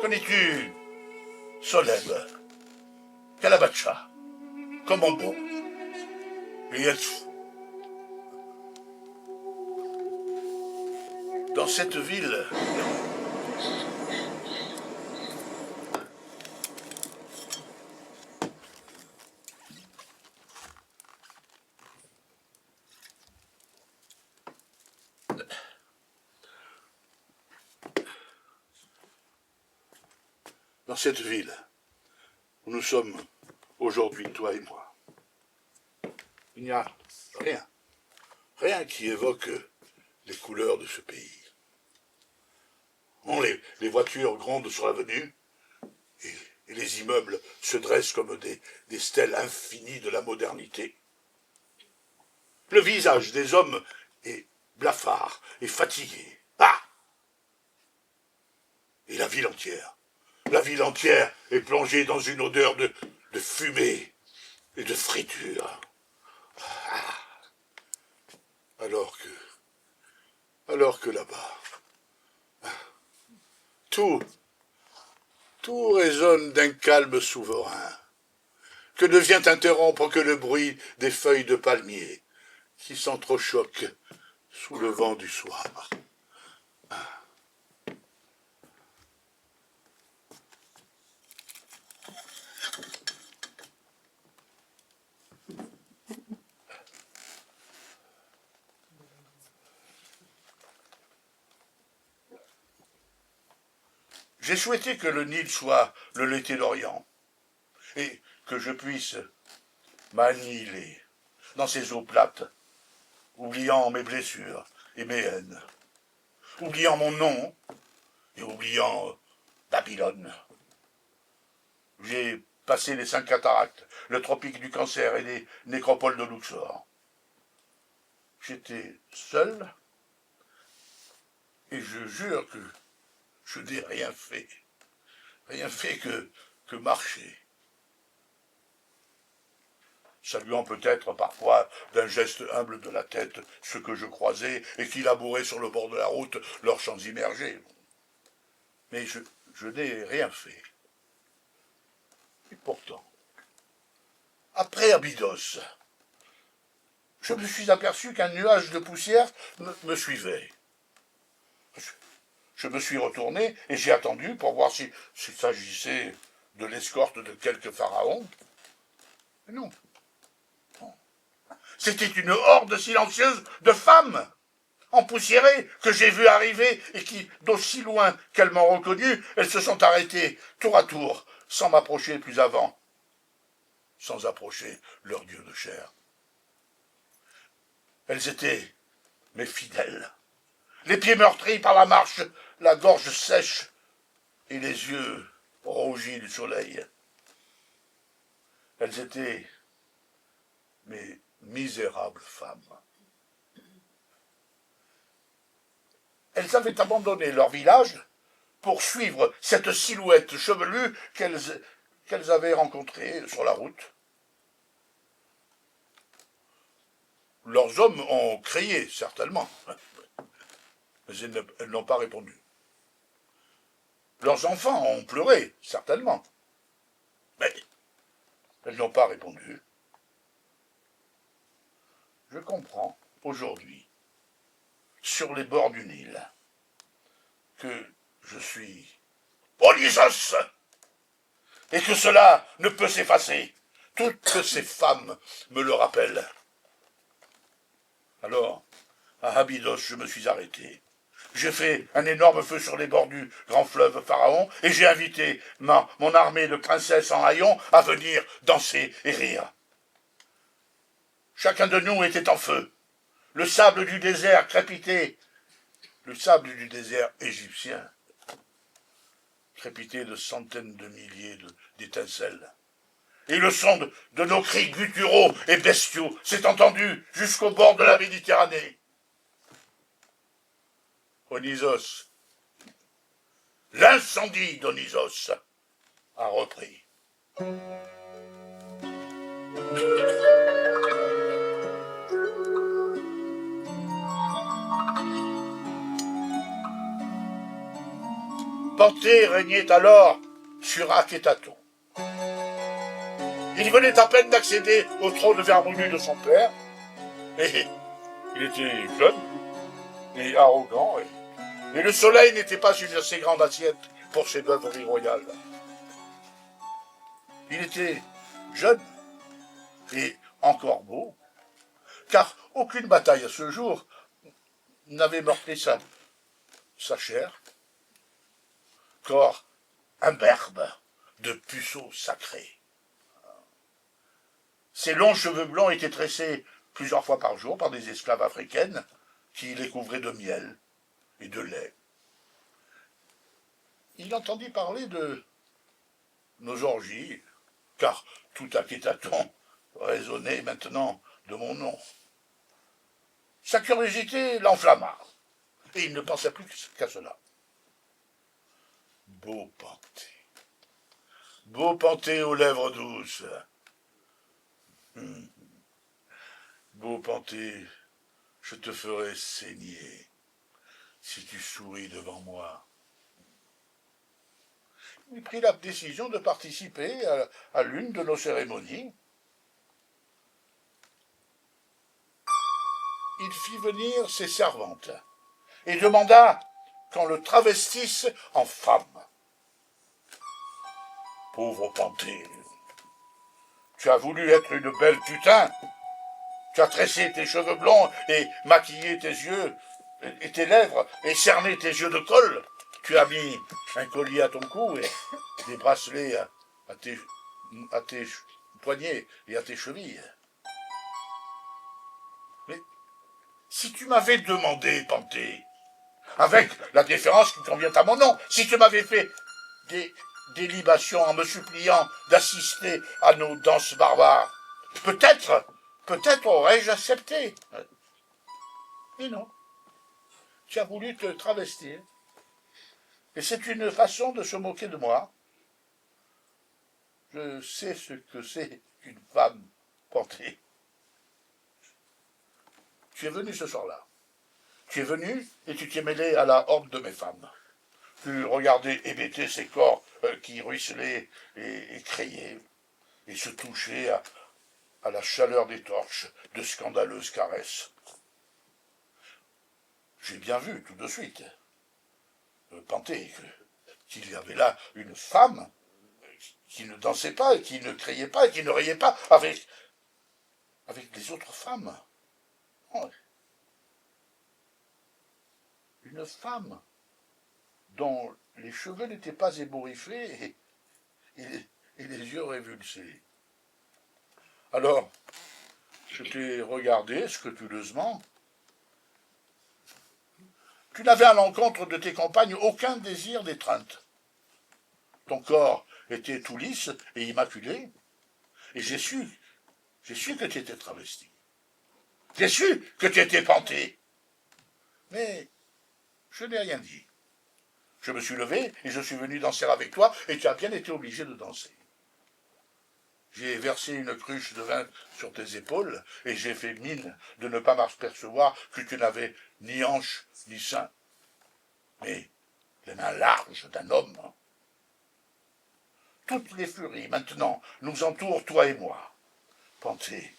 Connais-tu Soleb, Kalabacha, Komombo et Yeltsou? Dans cette ville, où nous sommes aujourd'hui, toi et moi, il n'y a rien qui évoque les couleurs de ce pays. Les voitures grondent sur l'avenue et les immeubles se dressent comme des stèles infinies de la modernité. Le visage des hommes est blafard et fatigué. Ah! Et la ville entière est plongée dans une odeur de fumée et de friture. Ah! Alors que là-bas, tout résonne d'un calme souverain, que ne vient interrompre que le bruit des feuilles de palmier qui s'entrechoquent sous le vent du soir. J'ai souhaité que le Nil soit le Lété d'Orient et que je puisse m'annihiler dans ces eaux plates, oubliant mes blessures et mes haines, oubliant mon nom et oubliant Babylone. J'ai passé les 5 cataractes, le tropique du cancer et les nécropoles de Luxor. J'étais seul et je jure que je n'ai rien fait que marcher, saluant peut-être parfois d'un geste humble de la tête ceux que je croisais et qui labouraient sur le bord de la route leurs champs immergés. Mais je n'ai rien fait. Et pourtant, après Abydos, je me suis aperçu qu'un nuage de poussière me suivait. Je me suis retourné et j'ai attendu pour voir s'il s'agissait de l'escorte de quelques pharaons. Mais non. C'était une horde silencieuse de femmes empoussiérées que j'ai vues arriver et qui, d'aussi loin qu'elles m'ont reconnu, elles se sont arrêtées tour à tour, sans m'approcher plus avant, sans approcher leur dieu de chair. Elles étaient mes fidèles, les pieds meurtris par la marche, la gorge sèche et les yeux rougis du soleil. Elles étaient mes misérables femmes. Elles avaient abandonné leur village pour suivre cette silhouette chevelue qu'elles avaient rencontrée sur la route. Leurs hommes ont crié, certainement, mais elles n'ont pas répondu. Leurs enfants ont pleuré, certainement, mais elles n'ont pas répondu. Je comprends aujourd'hui, sur les bords du Nil, que je suis Onisos et que cela ne peut s'effacer. Toutes ces femmes me le rappellent. Alors, à Abydos, je me suis arrêté. J'ai fait un énorme feu sur les bords du grand fleuve Pharaon et j'ai invité mon armée de princesses en haillons à venir danser et rire. Chacun de nous était en feu. Le sable du désert crépitait, le sable du désert égyptien crépitait de centaines de milliers d'étincelles. Et le son de nos cris gutturaux et bestiaux s'est entendu jusqu'au bord de la Méditerranée. Onisos, l'incendie d'Onisos a repris. Panthée régnait alors sur Akhetaton. Il venait à peine d'accéder au trône vermoulu de son père, et il était jeune et arrogant, et le soleil n'était pas une assez grande assiette pour ses beuveries royales. Il était jeune et encore beau, car aucune bataille à ce jour n'avait meurtri sa chair, corps imberbe de puceaux sacrés. Ses longs cheveux blancs étaient tressés plusieurs fois par jour par des esclaves africaines qui les couvraient de miel et de lait. Il entendit parler de nos orgies, car tout Akhetaton résonnait maintenant de mon nom. Sa curiosité l'enflamma, et il ne pensait plus qu'à cela. Beau Panthée aux lèvres douces. Beau Panthée, je te ferai saigner si tu souris devant moi. Il prit la décision de participer à l'une de nos cérémonies. Il fit venir ses servantes et demanda qu'on le travestisse en femme. Pauvre Panthée, tu as voulu être une belle putain. Tu as tressé tes cheveux blonds et maquillé tes yeux et tes lèvres et cerné tes yeux de colle. Tu as mis un collier à ton cou et des bracelets à tes poignets et à tes chevilles. Mais si tu m'avais demandé, Panthée, avec la déférence qui convient à mon nom, si tu m'avais fait des libations en me suppliant d'assister à nos danses barbares, peut-être aurais-je accepté. Mais non, tu as voulu te travestir. Et c'est une façon de se moquer de moi. Je sais ce que c'est qu'une femme Panthée. Tu es venu ce soir-là. Tu es venu et tu t'es mêlé à la horde de mes femmes. Tu regardais hébéter ces corps qui ruisselaient et criaient et se touchaient à la chaleur des torches de scandaleuses caresses. J'ai bien vu tout de suite, Panthée, qu'il y avait là une femme qui ne dansait pas, qui ne criait pas, qui ne riait pas avec les autres femmes. Oh. Une femme dont les cheveux n'étaient pas ébouriffés et les yeux révulsés. Alors, je t'ai regardé scrupuleusement. Tu n'avais à l'encontre de tes compagnes aucun désir d'étreinte. Ton corps était tout lisse et immaculé, et j'ai su que tu étais travesti. J'ai su que tu étais Panthée. Mais je n'ai rien dit. Je me suis levé et je suis venu danser avec toi, et tu as bien été obligé de danser. J'ai versé une cruche de vin sur tes épaules, et j'ai fait mine de ne pas m'apercevoir que tu n'avais ni hanche ni sein, mais les mains larges d'un homme. Toutes les furies, maintenant, nous entourent, toi et moi, Panthée,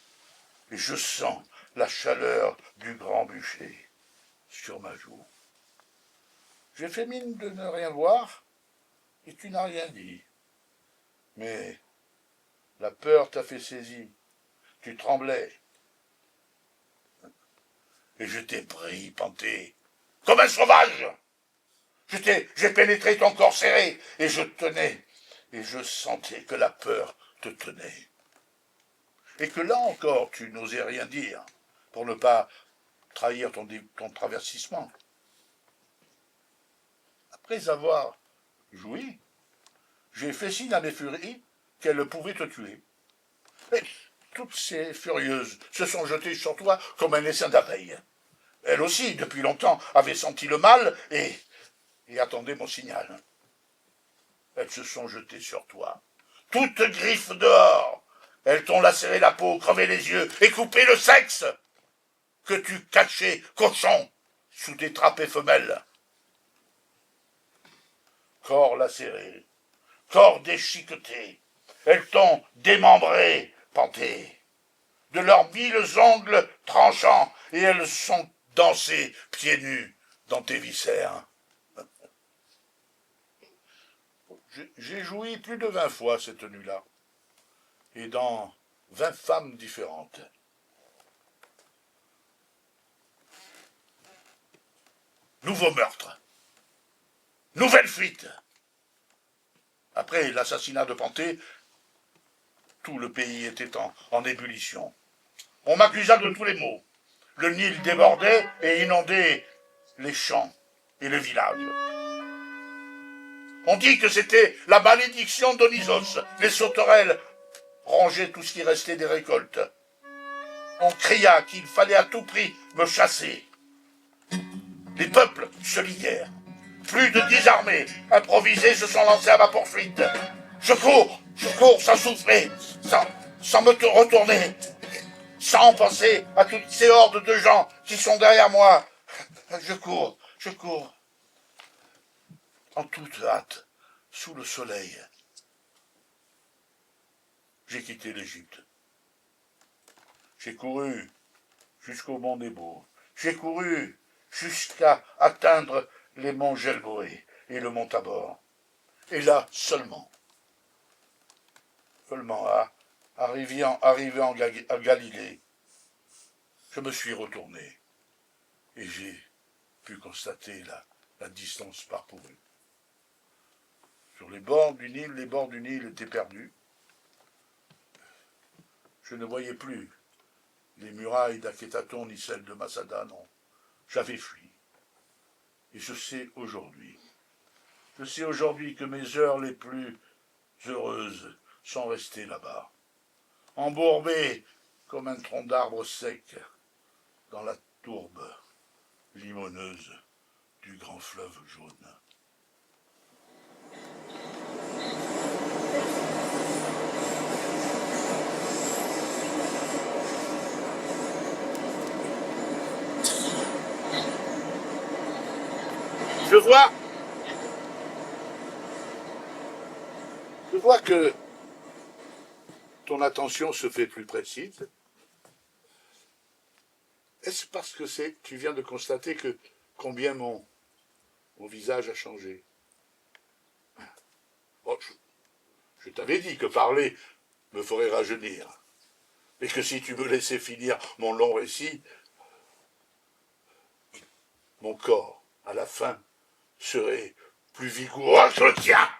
et je sens la chaleur du grand bûcher sur ma joue. J'ai fait mine de ne rien voir, et tu n'as rien dit. Mais la peur t'a fait saisir, tu tremblais. Et je t'ai pris, Panthée, comme un sauvage. J'ai pénétré ton corps serré, et je tenais, et je sentais que la peur te tenait. Et que là encore, tu n'osais rien dire, pour ne pas trahir ton traversissement. Après avoir joui, j'ai fait signe à mes furies qu'elles pouvaient te tuer. Et toutes ces furieuses se sont jetées sur toi comme un essaim d'abeilles. Elles aussi, depuis longtemps, avaient senti le mal et attendaient mon signal. Elles se sont jetées sur toi, toutes griffes dehors. Elles t'ont lacéré la peau, crevé les yeux et coupé le sexe que tu cachais, cochon, sous tes trappées femelles. Corps lacéré, corps déchiqueté, elles t'ont démembré, Panthée, de leurs 1000 ongles tranchants, et elles sont dansées pieds nus dans tes viscères. J'ai joui plus de 20 fois cette nuit-là, et dans 20 femmes différentes. Nouveau meurtre. Nouvelle fuite. Après l'assassinat de Panthée, tout le pays était en ébullition. On m'accusa de tous les maux. Le Nil débordait et inondait les champs et les villages. On dit que c'était la malédiction d'Onisos. Les sauterelles rongeaient tout ce qui restait des récoltes. On cria qu'il fallait à tout prix me chasser. Les peuples se liguèrent. Plus de 10 armées improvisées se sont lancées à ma poursuite. Je cours sans souffler, sans me retourner, sans penser à toutes ces hordes de gens qui sont derrière moi. Je cours, en toute hâte, sous le soleil. J'ai quitté l'Égypte. J'ai couru jusqu'au mont Nebo. J'ai couru jusqu'à atteindre les monts Gelboé et le mont Tabor. Et là seulement arrivé en Galilée, je me suis retourné et j'ai pu constater la distance parcourue. Sur les bords du Nil étaient perdus. Je ne voyais plus les murailles d'Akhetaton ni celles de Masada, non. J'avais fui. Et je sais aujourd'hui que mes heures les plus heureuses sont restées là-bas, embourbées comme un tronc d'arbre sec dans la tourbe limoneuse du grand fleuve jaune. Je vois que ton attention se fait plus précise. Est-ce parce que tu viens de constater que combien mon visage a changé? Oh, je t'avais dit que parler me ferait rajeunir, et que si tu me laissais finir mon long récit, mon corps, à la fin, serait plus vigoureux que le tien.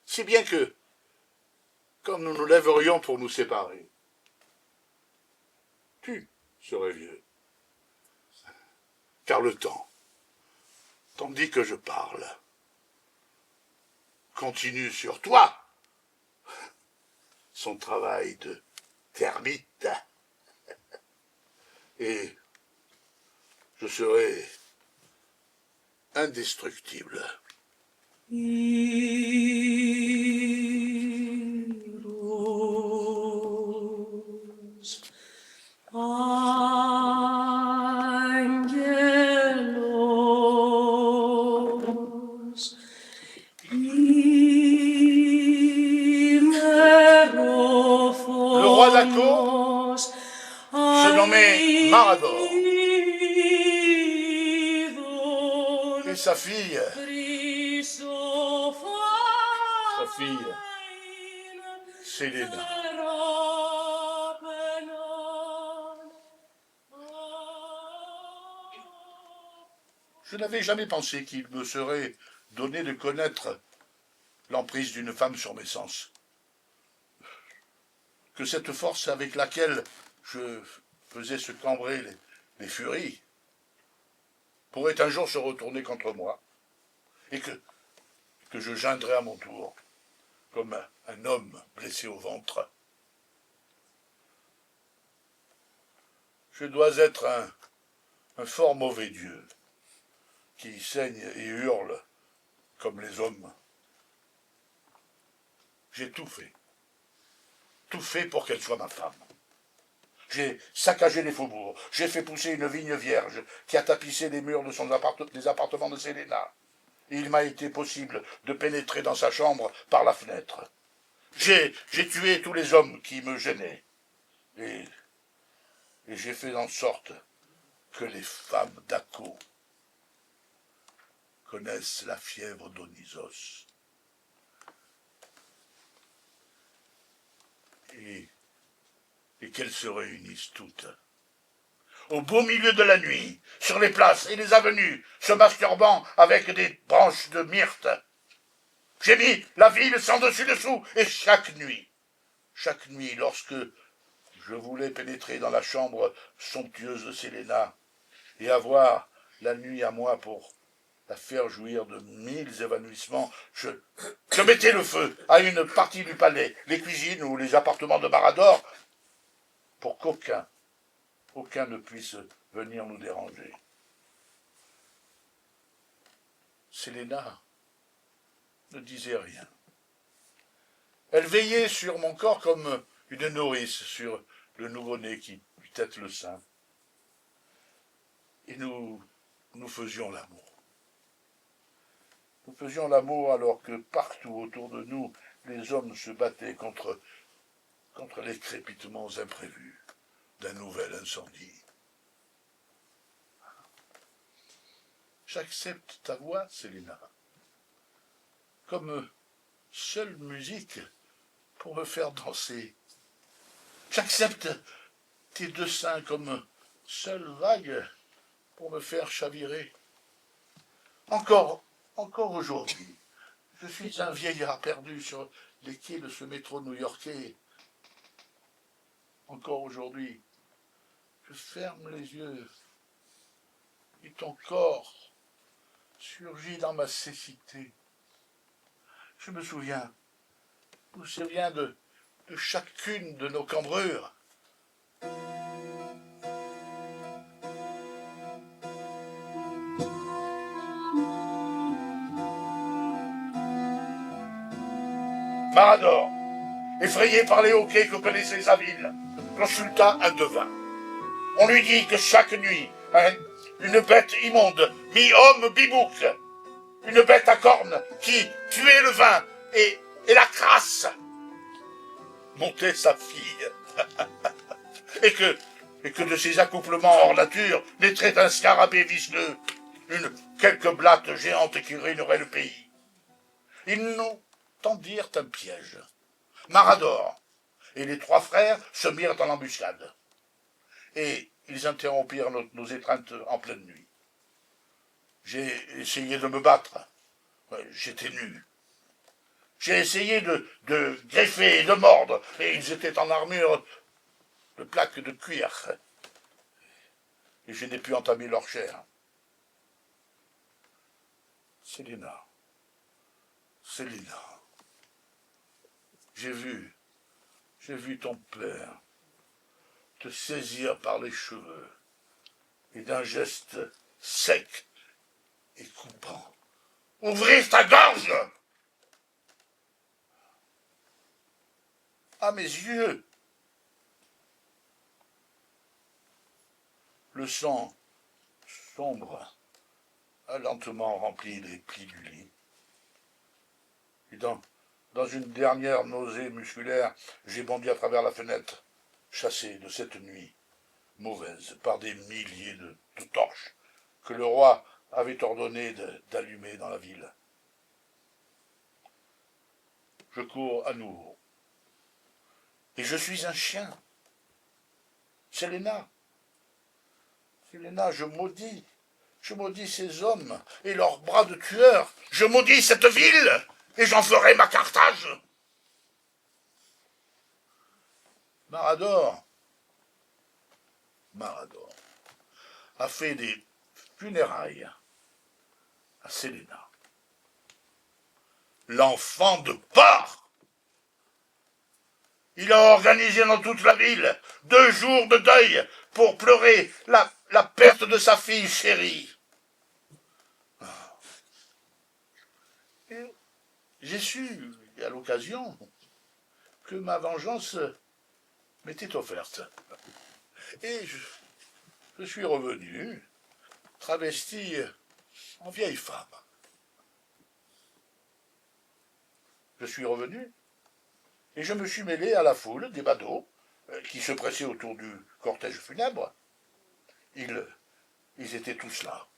Si bien que, quand nous nous lèverions pour nous séparer, tu serais vieux. Car le temps, tandis que je parle, continue sur toi son travail de termite. Et je serai indestructible. Heroes, angelos, Le roi d'Akko se nommait Marador. Et sa fille, Séléna. Je n'avais jamais pensé qu'il me serait donné de connaître l'emprise d'une femme sur mes sens. Que cette force avec laquelle je faisais se cambrer les furies pourrait un jour se retourner contre moi, et que je geindrais à mon tour, comme un homme blessé au ventre. Je dois être un fort mauvais Dieu, qui saigne et hurle comme les hommes. J'ai tout fait pour qu'elle soit ma femme. J'ai saccagé les faubourgs, j'ai fait pousser une vigne vierge qui a tapissé les murs des appartements de Séléna. Et il m'a été possible de pénétrer dans sa chambre par la fenêtre. J'ai tué tous les hommes qui me gênaient. Et j'ai fait en sorte que les femmes d'Akko connaissent la fièvre d'Onisos. Et qu'elles se réunissent toutes, au beau milieu de la nuit, sur les places et les avenues, se masturbant avec des branches de myrte. J'ai mis la ville sans dessus-dessous, et chaque nuit, lorsque je voulais pénétrer dans la chambre somptueuse de Séléna et avoir la nuit à moi pour la faire jouir de 1000 évanouissements, je mettais le feu à une partie du palais, les cuisines ou les appartements de Marador, pour qu'aucun ne puisse venir nous déranger. Séléna ne disait rien. Elle veillait sur mon corps comme une nourrice sur le nouveau-né qui tète le sein. Et nous faisions l'amour. Nous faisions l'amour alors que partout autour de nous, les hommes se battaient contre les crépitements imprévus d'un nouvel incendie. J'accepte ta voix, Célina, comme seule musique pour me faire danser. J'accepte tes deux seins comme seule vague pour me faire chavirer. Encore aujourd'hui, je suis un vieillard perdu sur les quais de ce métro new-yorkais. Encore aujourd'hui, je ferme les yeux et ton corps surgit dans ma cécité. Je me souviens de chacune de nos cambrures. Marador, effrayé par les hoquets que connaissait sa ville, consulta un devin. On lui dit que chaque nuit, une bête immonde, mi-homme, mi-bouc, une bête à cornes qui tuait le vin et la crasse, montait sa fille. et que de ces accouplements hors nature naîtrait un scarabée viceleux, quelques blattes géantes qui ruineraient le pays. Ils nous tendirent un piège. Marador et les trois frères se mirent en embuscade. Et ils interrompirent nos étreintes en pleine nuit. J'ai essayé de me battre. J'étais nu. J'ai essayé de greffer et de mordre, et ils étaient en armure de plaques de cuir. Et je n'ai pu entamer leur chair. Célina, j'ai vu ton père te saisir par les cheveux et d'un geste sec et coupant, ouvrir ta gorge. À mes yeux, le sang sombre a lentement rempli les plis du lit. Et dans une dernière nausée musculaire, j'ai bondi à travers la fenêtre, chassé de cette nuit mauvaise par des milliers de torches que le roi avait ordonné d'allumer dans la ville. Je cours à nouveau. Et je suis un chien. Célina, je maudis ces hommes et leurs bras de tueurs. Je maudis cette ville et j'en ferai ma Carthage. Marador a fait des funérailles à Célina. L'enfant de porc. Il a organisé dans toute la ville 2 jours de deuil pour pleurer la perte de sa fille chérie. Et j'ai su, à l'occasion, que ma vengeance m'était offerte. Et je suis revenu, travesti en vieille femme. Je suis revenu et je me suis mêlé à la foule des badauds qui se pressaient autour du cortège funèbre. Ils étaient tous là.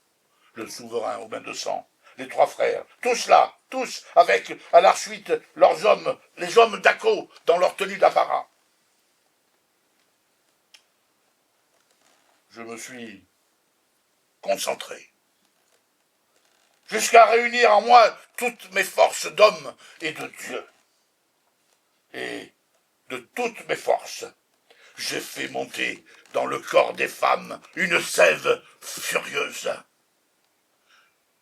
Le souverain aux mains de sang, les 3 frères, tous là, tous, avec à leur suite leurs hommes, les hommes d'Aco, dans leur tenue d'apparat. Je me suis concentré, jusqu'à réunir en moi toutes mes forces d'homme et de Dieu. Et de toutes mes forces, j'ai fait monter dans le corps des femmes une sève furieuse.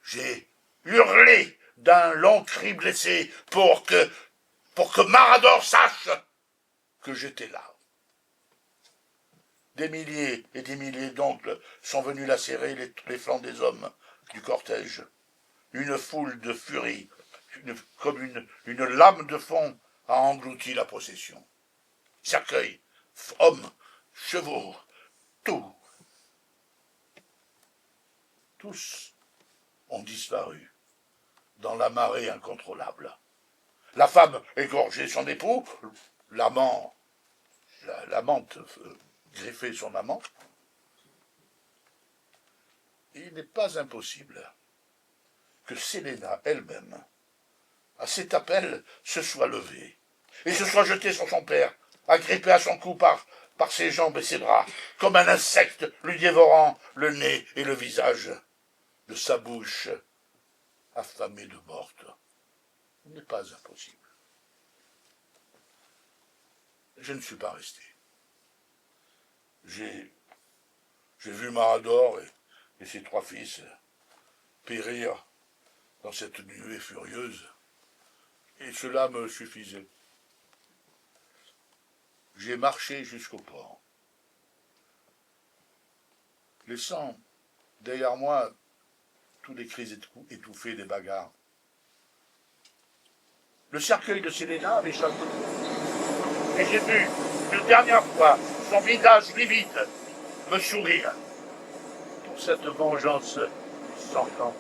J'ai hurlé d'un long cri blessé pour que Marador sache que j'étais là. Des milliers et des milliers d'oncles sont venus lacérer les flancs des hommes du cortège. Une foule de furie, comme une lame de fond, a englouti la procession. Cercueils, hommes, chevaux, tout. Tous ont disparu dans la marée incontrôlable. La femme égorgeait son époux, l'amante greffait son amant. Il n'est pas impossible que Séléna elle-même, à cet appel, se soit levée et se soit jetée sur son père, agrippée à son cou par ses jambes et ses bras, comme un insecte lui dévorant le nez et le visage de sa bouche affamée de morte. Ce n'est pas impossible. Je ne suis pas resté. J'ai vu Marador et ses 3 fils périr dans cette nuée furieuse, et cela me suffisait. J'ai marché jusqu'au port, laissant derrière moi tous les cris étouffés des bagarres. Le cercueil de Séléna avait chaque et j'ai vu une dernière fois son visage livide me sourire pour cette vengeance sanglante.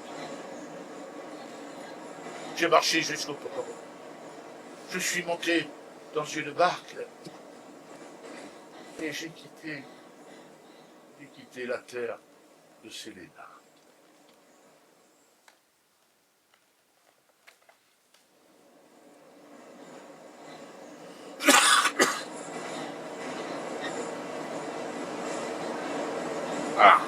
J'ai marché jusqu'au port. Je suis monté dans une barque et j'ai quitté la terre de Séléna. Ah.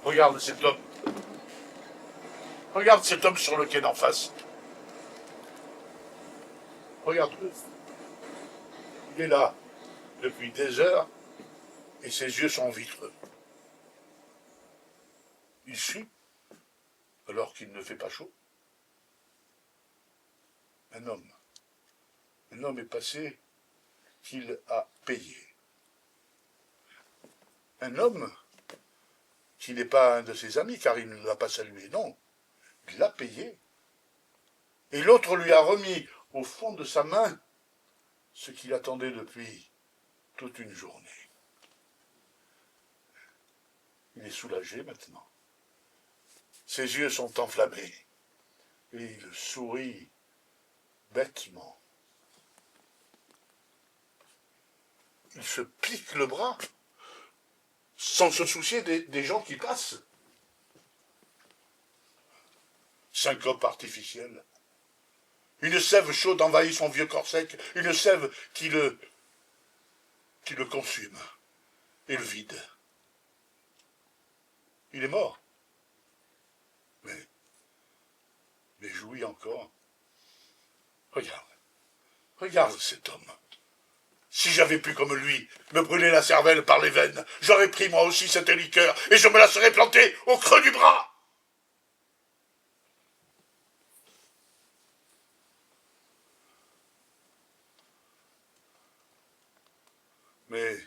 Regarde cet homme. Regarde cet homme sur le quai d'en face. Regarde-le. Il est là depuis des heures et ses yeux sont vitreux. Il sue alors qu'il ne fait pas chaud. Un homme est passé qu'il a payé. Un homme qui n'est pas un de ses amis, car il ne l'a pas salué, non. Il l'a payé. Et l'autre lui a remis au fond de sa main ce qu'il attendait depuis toute une journée. Il est soulagé maintenant. Ses yeux sont enflammés et il sourit bêtement. Il se pique le bras sans se soucier des gens qui passent. Syncope artificielle. Une sève chaude envahit son vieux corps sec, une sève qui le consume et le vide. Il est mort. Mais jouit encore. Regarde cet homme. Si j'avais pu, comme lui, me brûler la cervelle par les veines, j'aurais pris moi aussi cette liqueur et je me la serais plantée au creux du bras. Mais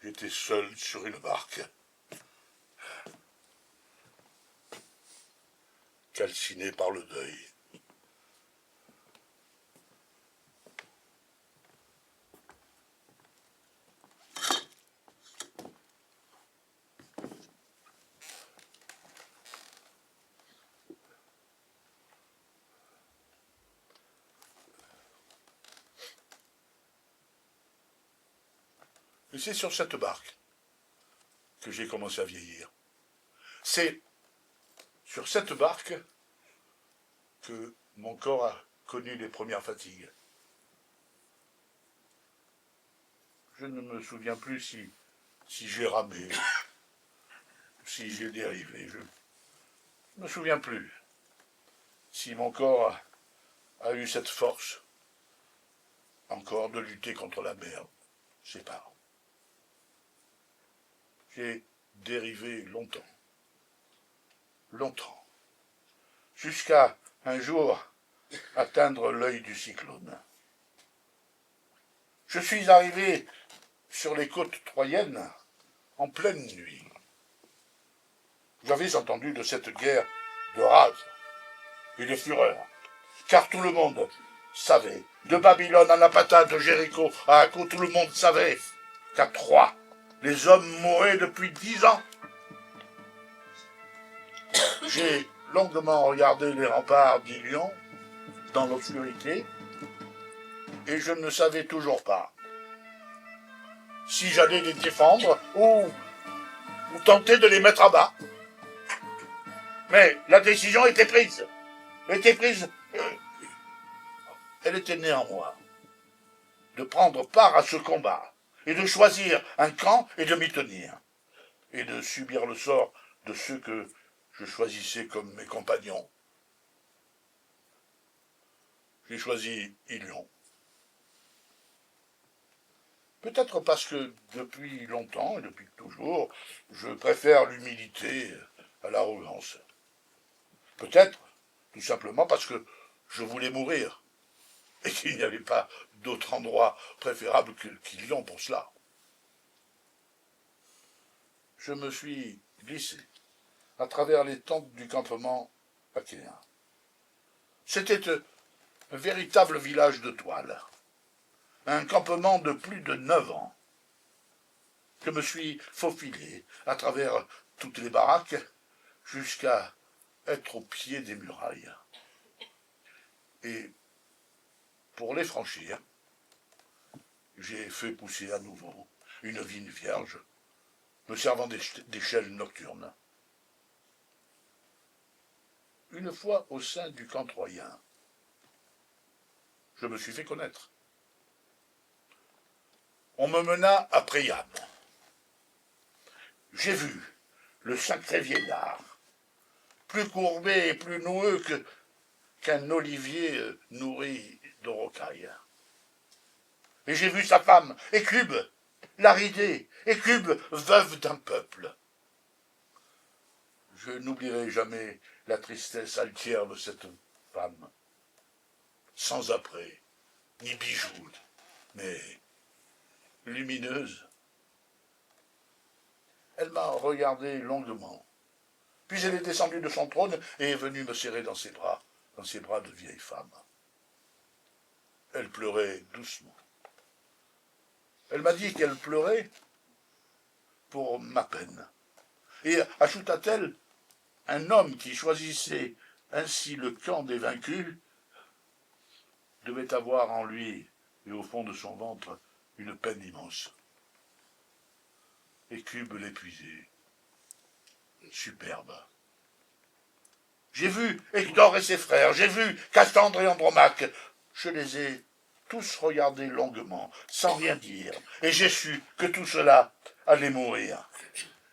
j'étais seul sur une barque, calciné par le deuil. Et c'est sur cette barque que j'ai commencé à vieillir. C'est sur cette barque que mon corps a connu les premières fatigues. Je ne me souviens plus si j'ai ramé, si j'ai dérivé. Je ne me souviens plus si mon corps a eu cette force encore de lutter contre la mer. Je sais pas. J'ai dérivé longtemps, jusqu'à un jour atteindre l'œil du cyclone. Je suis arrivé sur les côtes troyennes en pleine nuit. J'avais entendu de cette guerre de rage et de fureur, car tout le monde savait, de Babylone à Napata, de Jéricho à Akko, tout le monde savait qu'à Troie, les hommes mouraient depuis 10 ans. J'ai longuement regardé les remparts d'Ilion dans l'obscurité, et je ne savais toujours pas si j'allais les défendre ou tenter de les mettre à bas. Mais la décision était prise. Elle était née en moi. De prendre part à ce combat, et de choisir un camp et de m'y tenir, et de subir le sort de ceux que je choisissais comme mes compagnons. J'ai choisi Ilion. Peut-être parce que depuis longtemps et depuis toujours, je préfère l'humilité à l'arrogance. Peut-être tout simplement parce que je voulais mourir et qu'il n'y avait pas d'autre endroit préférable qu'Ilion pour cela. Je me suis glissé à travers les tentes du campement achéen. C'était un véritable village de toile, un campement de plus de 9 ans. Je me suis faufilé à travers toutes les baraques jusqu'à être au pied des murailles. Et pour les franchir, j'ai fait pousser à nouveau une vigne vierge, me servant d'échelle nocturne. Une fois au sein du camp troyen, je me suis fait connaître. On me mena à Priam. J'ai vu le sacré vieillard, plus courbé et plus noueux qu'un olivier nourri de rocailles. Et j'ai vu sa femme, Écube, l'aridée, Écube, veuve d'un peuple. Je n'oublierai jamais la tristesse altière de cette femme, sans apprêt, ni bijoux, mais lumineuse. Elle m'a regardé longuement, puis elle est descendue de son trône et est venue me serrer dans ses bras de vieille femme. Elle pleurait doucement. Elle m'a dit qu'elle pleurait pour ma peine. Et ajouta-t-elle, un homme qui choisissait ainsi le camp des vaincus devait avoir en lui et au fond de son ventre une peine immense. Écube l'épuisait, superbe. J'ai vu Hector et ses frères, j'ai vu Cassandre et Andromaque. Je les ai tous regardés longuement, sans rien dire, et j'ai su que tout cela allait mourir,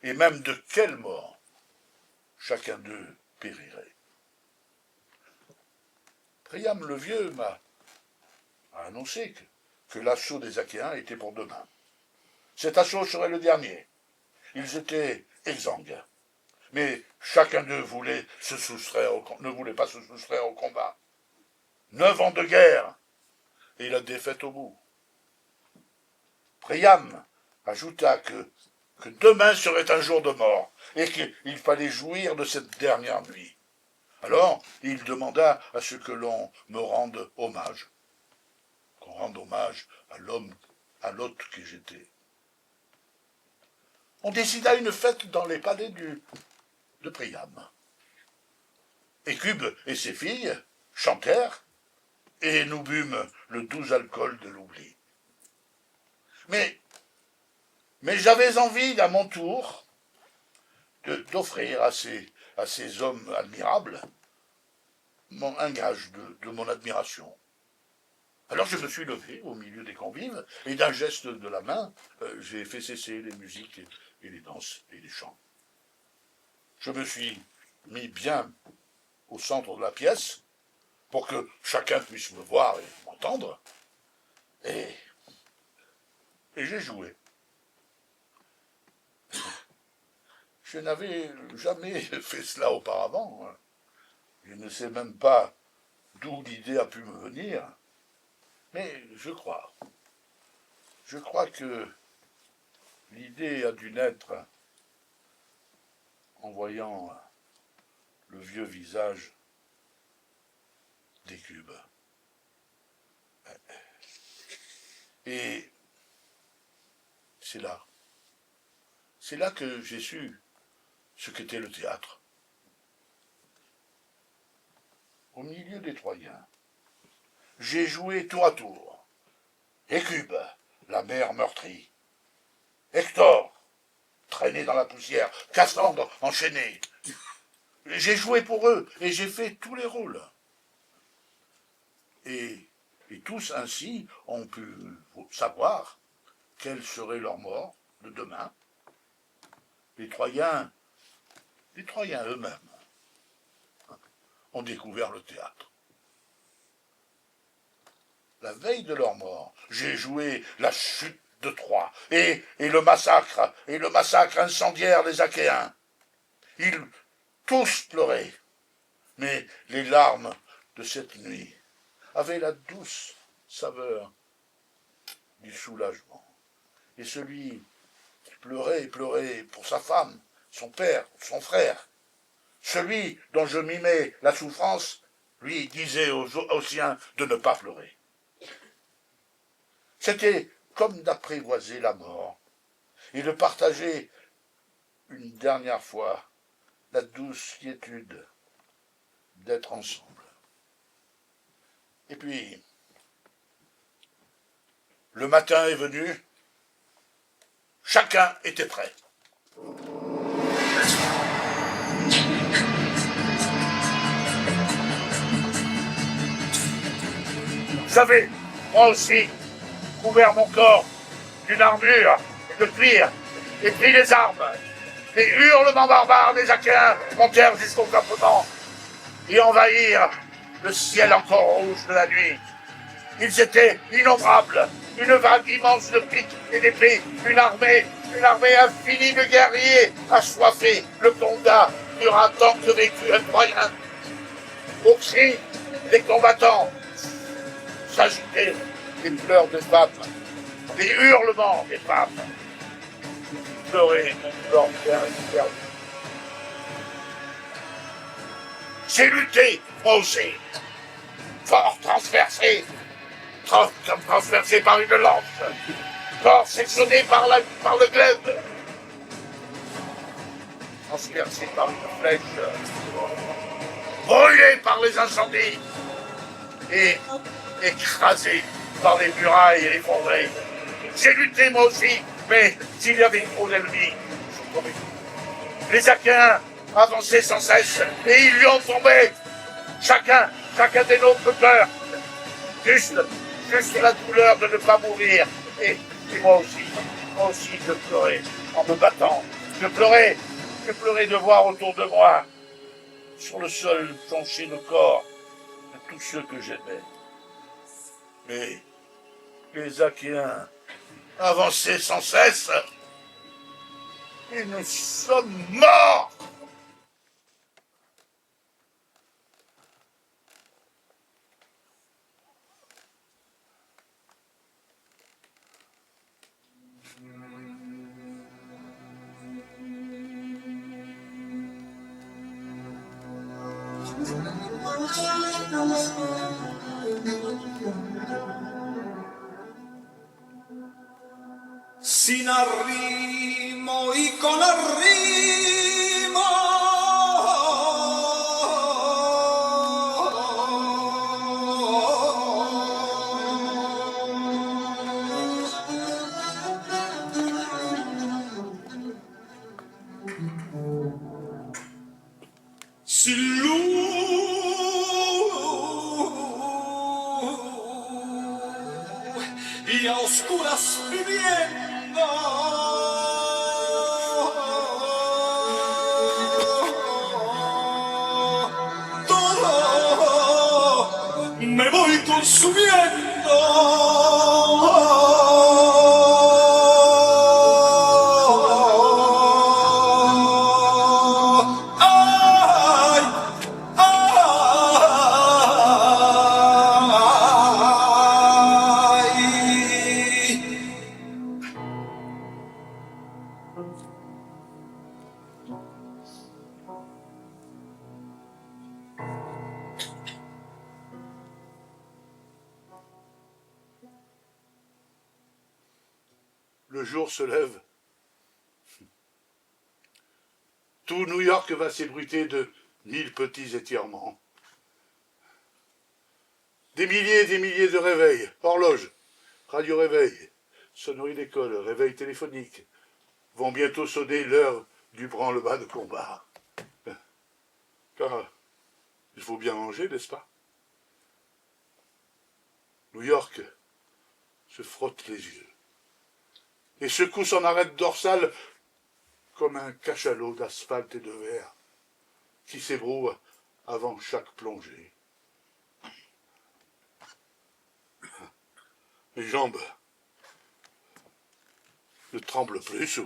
et même de quelle mort chacun d'eux périrait. Priam le vieux m'a annoncé que l'assaut des Achéens était pour demain. Cet assaut serait le dernier. Ils étaient exsangues. Mais chacun d'eux ne voulait pas se soustraire au combat. 9 ans de guerre, et la défaite au bout. Priam ajouta que demain serait un jour de mort, et qu'il fallait jouir de cette dernière nuit. Alors, il demanda à ce que l'on me rende hommage, qu'on rende hommage à l'homme, à l'hôte que j'étais. On décida une fête dans les palais de Priam. Écube et ses filles chantèrent, et nous bûmes le doux alcool de l'oubli. Mais j'avais envie, à mon tour, d'offrir à ces hommes admirables un gage de mon admiration. Alors je me suis levé au milieu des convives, et d'un geste de la main, j'ai fait cesser les musiques et les danses et les chants. Je me suis mis bien au centre de la pièce, pour que chacun puisse me voir et m'entendre, et j'ai joué. Je n'avais jamais fait cela auparavant. Je ne sais même pas d'où l'idée a pu me venir, mais je crois que L'idée a dû naître en voyant le vieux visage des cubes. Et c'est là que j'ai su ce qu'était le théâtre. Au milieu des Troyens, j'ai joué tour à tour. Hécube, la mère meurtrie. Hector, traîné dans la poussière. Cassandre, enchaîné. J'ai joué pour eux et j'ai fait tous les rôles. Et tous ainsi ont pu savoir quelle serait leur mort de demain. Les Troyens eux-mêmes ont découvert le théâtre. La veille de leur mort, j'ai joué la chute de Troie et le massacre incendiaire des Achéens. Ils tous pleuraient, mais les larmes de cette nuit avaient la douce saveur du soulagement. Et celui qui pleurait pour sa femme, son père, son frère, celui dont je mimais la souffrance, lui disait aux siens de ne pas pleurer. C'était comme d'apprivoiser la mort et de partager une dernière fois la douce quiétude d'être ensemble. Et puis, le matin est venu, chacun était prêt. J'avais, moi aussi, couvert mon corps d'une armure de cuir et pris les armes. Les hurlements barbares des Achéens montèrent jusqu'au campement et envahirent le ciel encore rouge de la nuit. Ils étaient innombrables, une vague immense de piques et d'épées, une armée infinie de guerriers assoiffés. Le combat dura tant que vécut un Troyen. Au cri des combattants s'ajoutaient les pleurs des femmes, les hurlements des femmes. Pleuraient leur père perdu. J'ai lutté, moi aussi, fort transpercé par une lance, fort sectionné par le glaive, transpercé par une flèche, brûlé par les incendies et écrasé par les murailles effondrées. J'ai lutté moi aussi, mais s'il y avait trop d'ennemis, les Achéens avançaient sans cesse et ils lui ont tombé. Chacun des nôtres cœurs. Juste la douleur de ne pas mourir. Et moi aussi je pleurais en me battant. Je pleurais de voir autour de moi, sur le sol jonché le corps de tous ceux que j'aimais. Mais les Achéens avançaient sans cesse et nous sommes morts. Sin arrimo y con arrimo. Sin luz y a oscuras viviendo. Todo me voy consumiendo. le jour se lève, tout New York va s'ébruiter de 1000 petits étirements. Des milliers de réveils, horloges, radio-réveil, sonnerie d'école, réveil téléphonique, vont bientôt sonner l'heure du branle-bas de combat. Car il faut bien manger, n'est-ce pas? New York se frotte les yeux et secoue son arête dorsale comme un cachalot d'asphalte et de verre qui s'ébroue avant chaque plongée. Mes jambes ne tremblent plus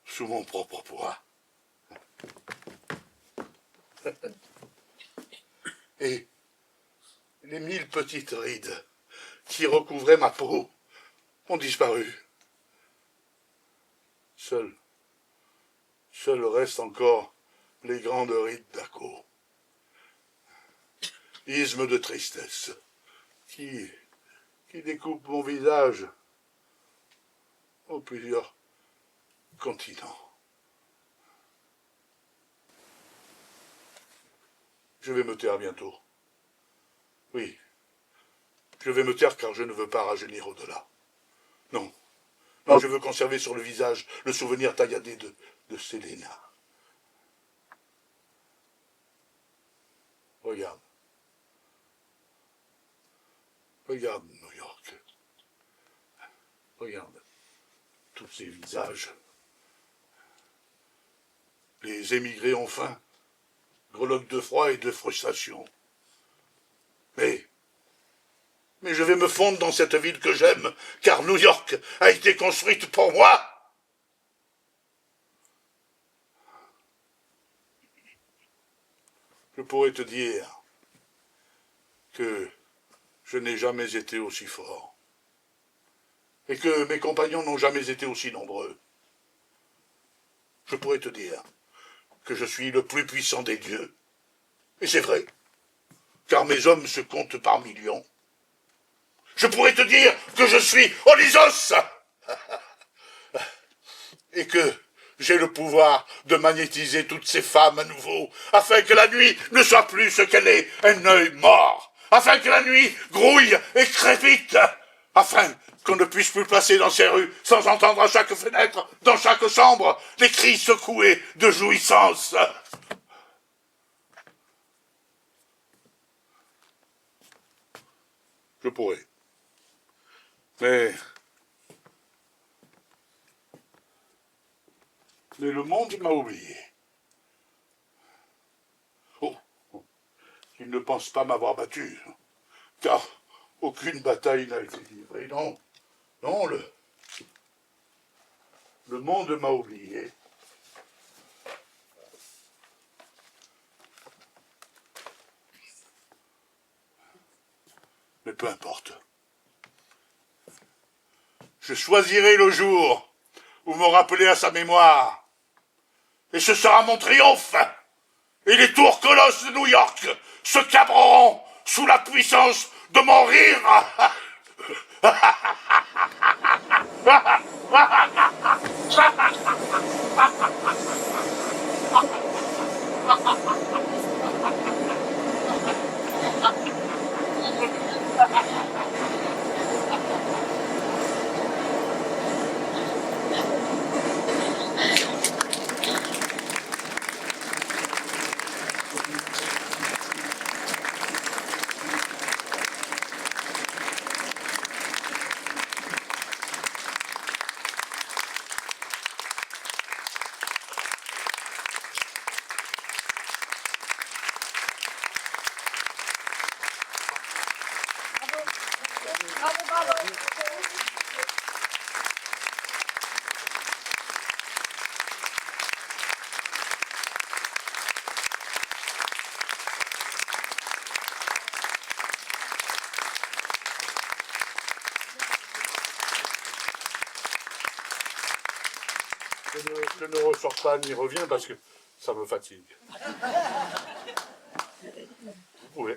sous mon propre poids. Et les 1000 petites rides qui recouvraient ma peau ont disparu. Seules restent encore les grandes rides d'Acco. Isthme de tristesse qui découpe mon visage en plusieurs continents. Je vais me taire bientôt. Oui, je vais me taire car je ne veux pas rajeunir au-delà. Non, je veux conserver sur le visage le souvenir tailladé de Selena. Regarde. Regarde New York. Regarde tous ces visages. Les émigrés ont faim, grelottent de froid et de frustration. Mais je vais me fondre dans cette ville que j'aime, car New York a été construite pour moi. Je pourrais te dire que je n'ai jamais été aussi fort, et que mes compagnons n'ont jamais été aussi nombreux. Je pourrais te dire que je suis le plus puissant des dieux, et c'est vrai, car mes hommes se comptent par millions. Je pourrais te dire que je suis Olysos et que j'ai le pouvoir de magnétiser toutes ces femmes à nouveau, afin que la nuit ne soit plus ce qu'elle est, un œil mort, afin que la nuit grouille et crépite, afin qu'on ne puisse plus passer dans ces rues sans entendre à chaque fenêtre, dans chaque chambre, les cris secoués de jouissance. Je pourrais. Mais le monde m'a oublié. Oh, il ne pense pas m'avoir battu, car aucune bataille n'a été livrée. Non, le monde m'a oublié. Mais peu importe. Je choisirai le jour où me rappeler à sa mémoire. Et ce sera mon triomphe. Et les tours colosses de New York se cabreront sous la puissance de mon rire. Je ne ressors pas ni reviens parce que ça me fatigue. Oui.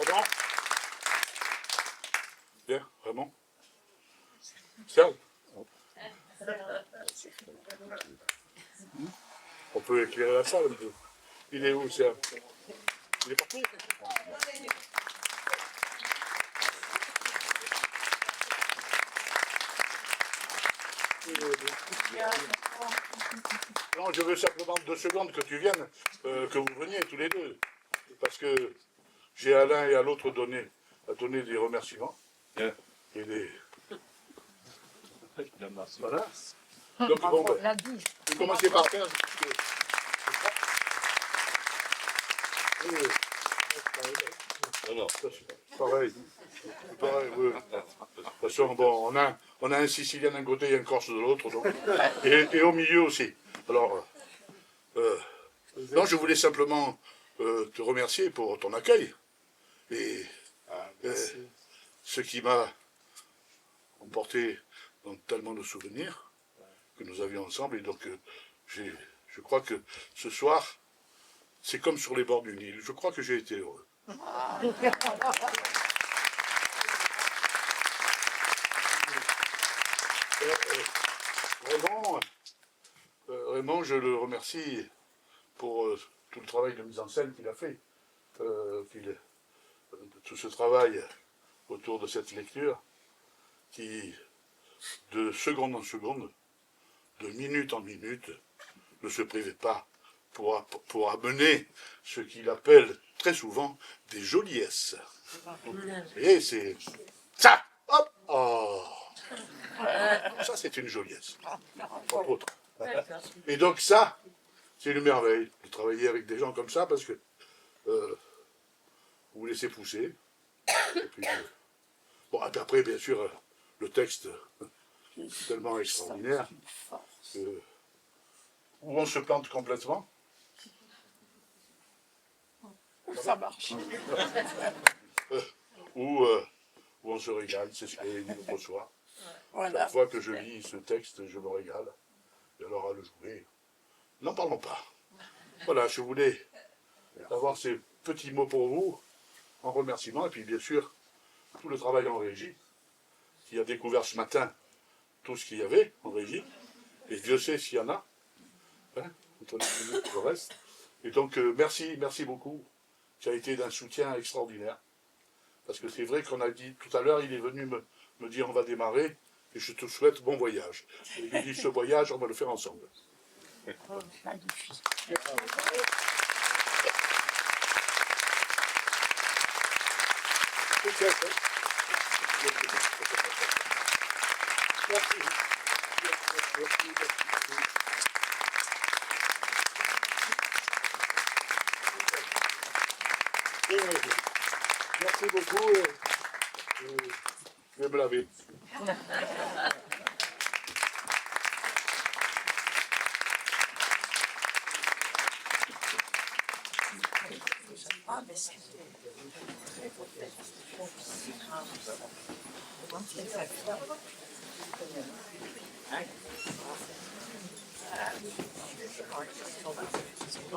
Pardon? Bien, vraiment? Serge? On peut éclairer la salle un peu. Il est où, Serge? Il est parti? Non, je veux simplement 2 secondes que tu viennes, que vous veniez tous les deux. Parce que j'ai à l'un et à l'autre donné des remerciements. Et des... Voilà. Donc bon, ben, je vais commencer par faire. Non, pareil. Pareil, oui. De toute façon, bon, on a un Sicilien d'un côté et un Corse de l'autre, donc. Et au milieu aussi. Alors, non, je voulais simplement te remercier pour ton accueil. Et ce qui m'a emporté dans tellement de souvenirs que nous avions ensemble. Et donc, je crois que ce soir, c'est comme sur les bords du Nil. Je crois que j'ai été heureux. Vraiment, je le remercie pour tout le travail de mise en scène qu'il a fait. Tout ce travail autour de cette lecture qui, de seconde en seconde, de minute en minute, ne se privait pas pour amener ce qu'il appelle très souvent des joliesses. Vous voyez, c'est ça, hop, oh, ça c'est une joliesse, entre autres. Et donc ça, c'est une merveille de travailler avec des gens comme ça parce que vous vous laissez pousser. Et puis, bon, et puis après, bien sûr, le texte est tellement extraordinaire que, où on se plante complètement. Ça marche. Où on se régale, c'est ce qu'il dit l'autre soir. Voilà. Chaque fois que je lis ce texte, je me régale. Et alors à le jouer, n'en parlons pas. Voilà, je voulais avoir ces petits mots pour vous, en remerciement, et puis bien sûr, tout le travail en régie, qui a découvert ce matin tout ce qu'il y avait en régie, et Dieu sait s'il y en a, hein, entre les minutes et le reste. Et donc, merci beaucoup, ça a été d'un soutien extraordinaire. Parce que c'est vrai qu'on a dit, tout à l'heure, il est venu me dire on va démarrer, et je te souhaite bon voyage. Et il dit ce voyage, on va le faire ensemble. Oh, magnifique. Merci beaucoup. Je vais me laver. Ah, mais c'est très beau. C'est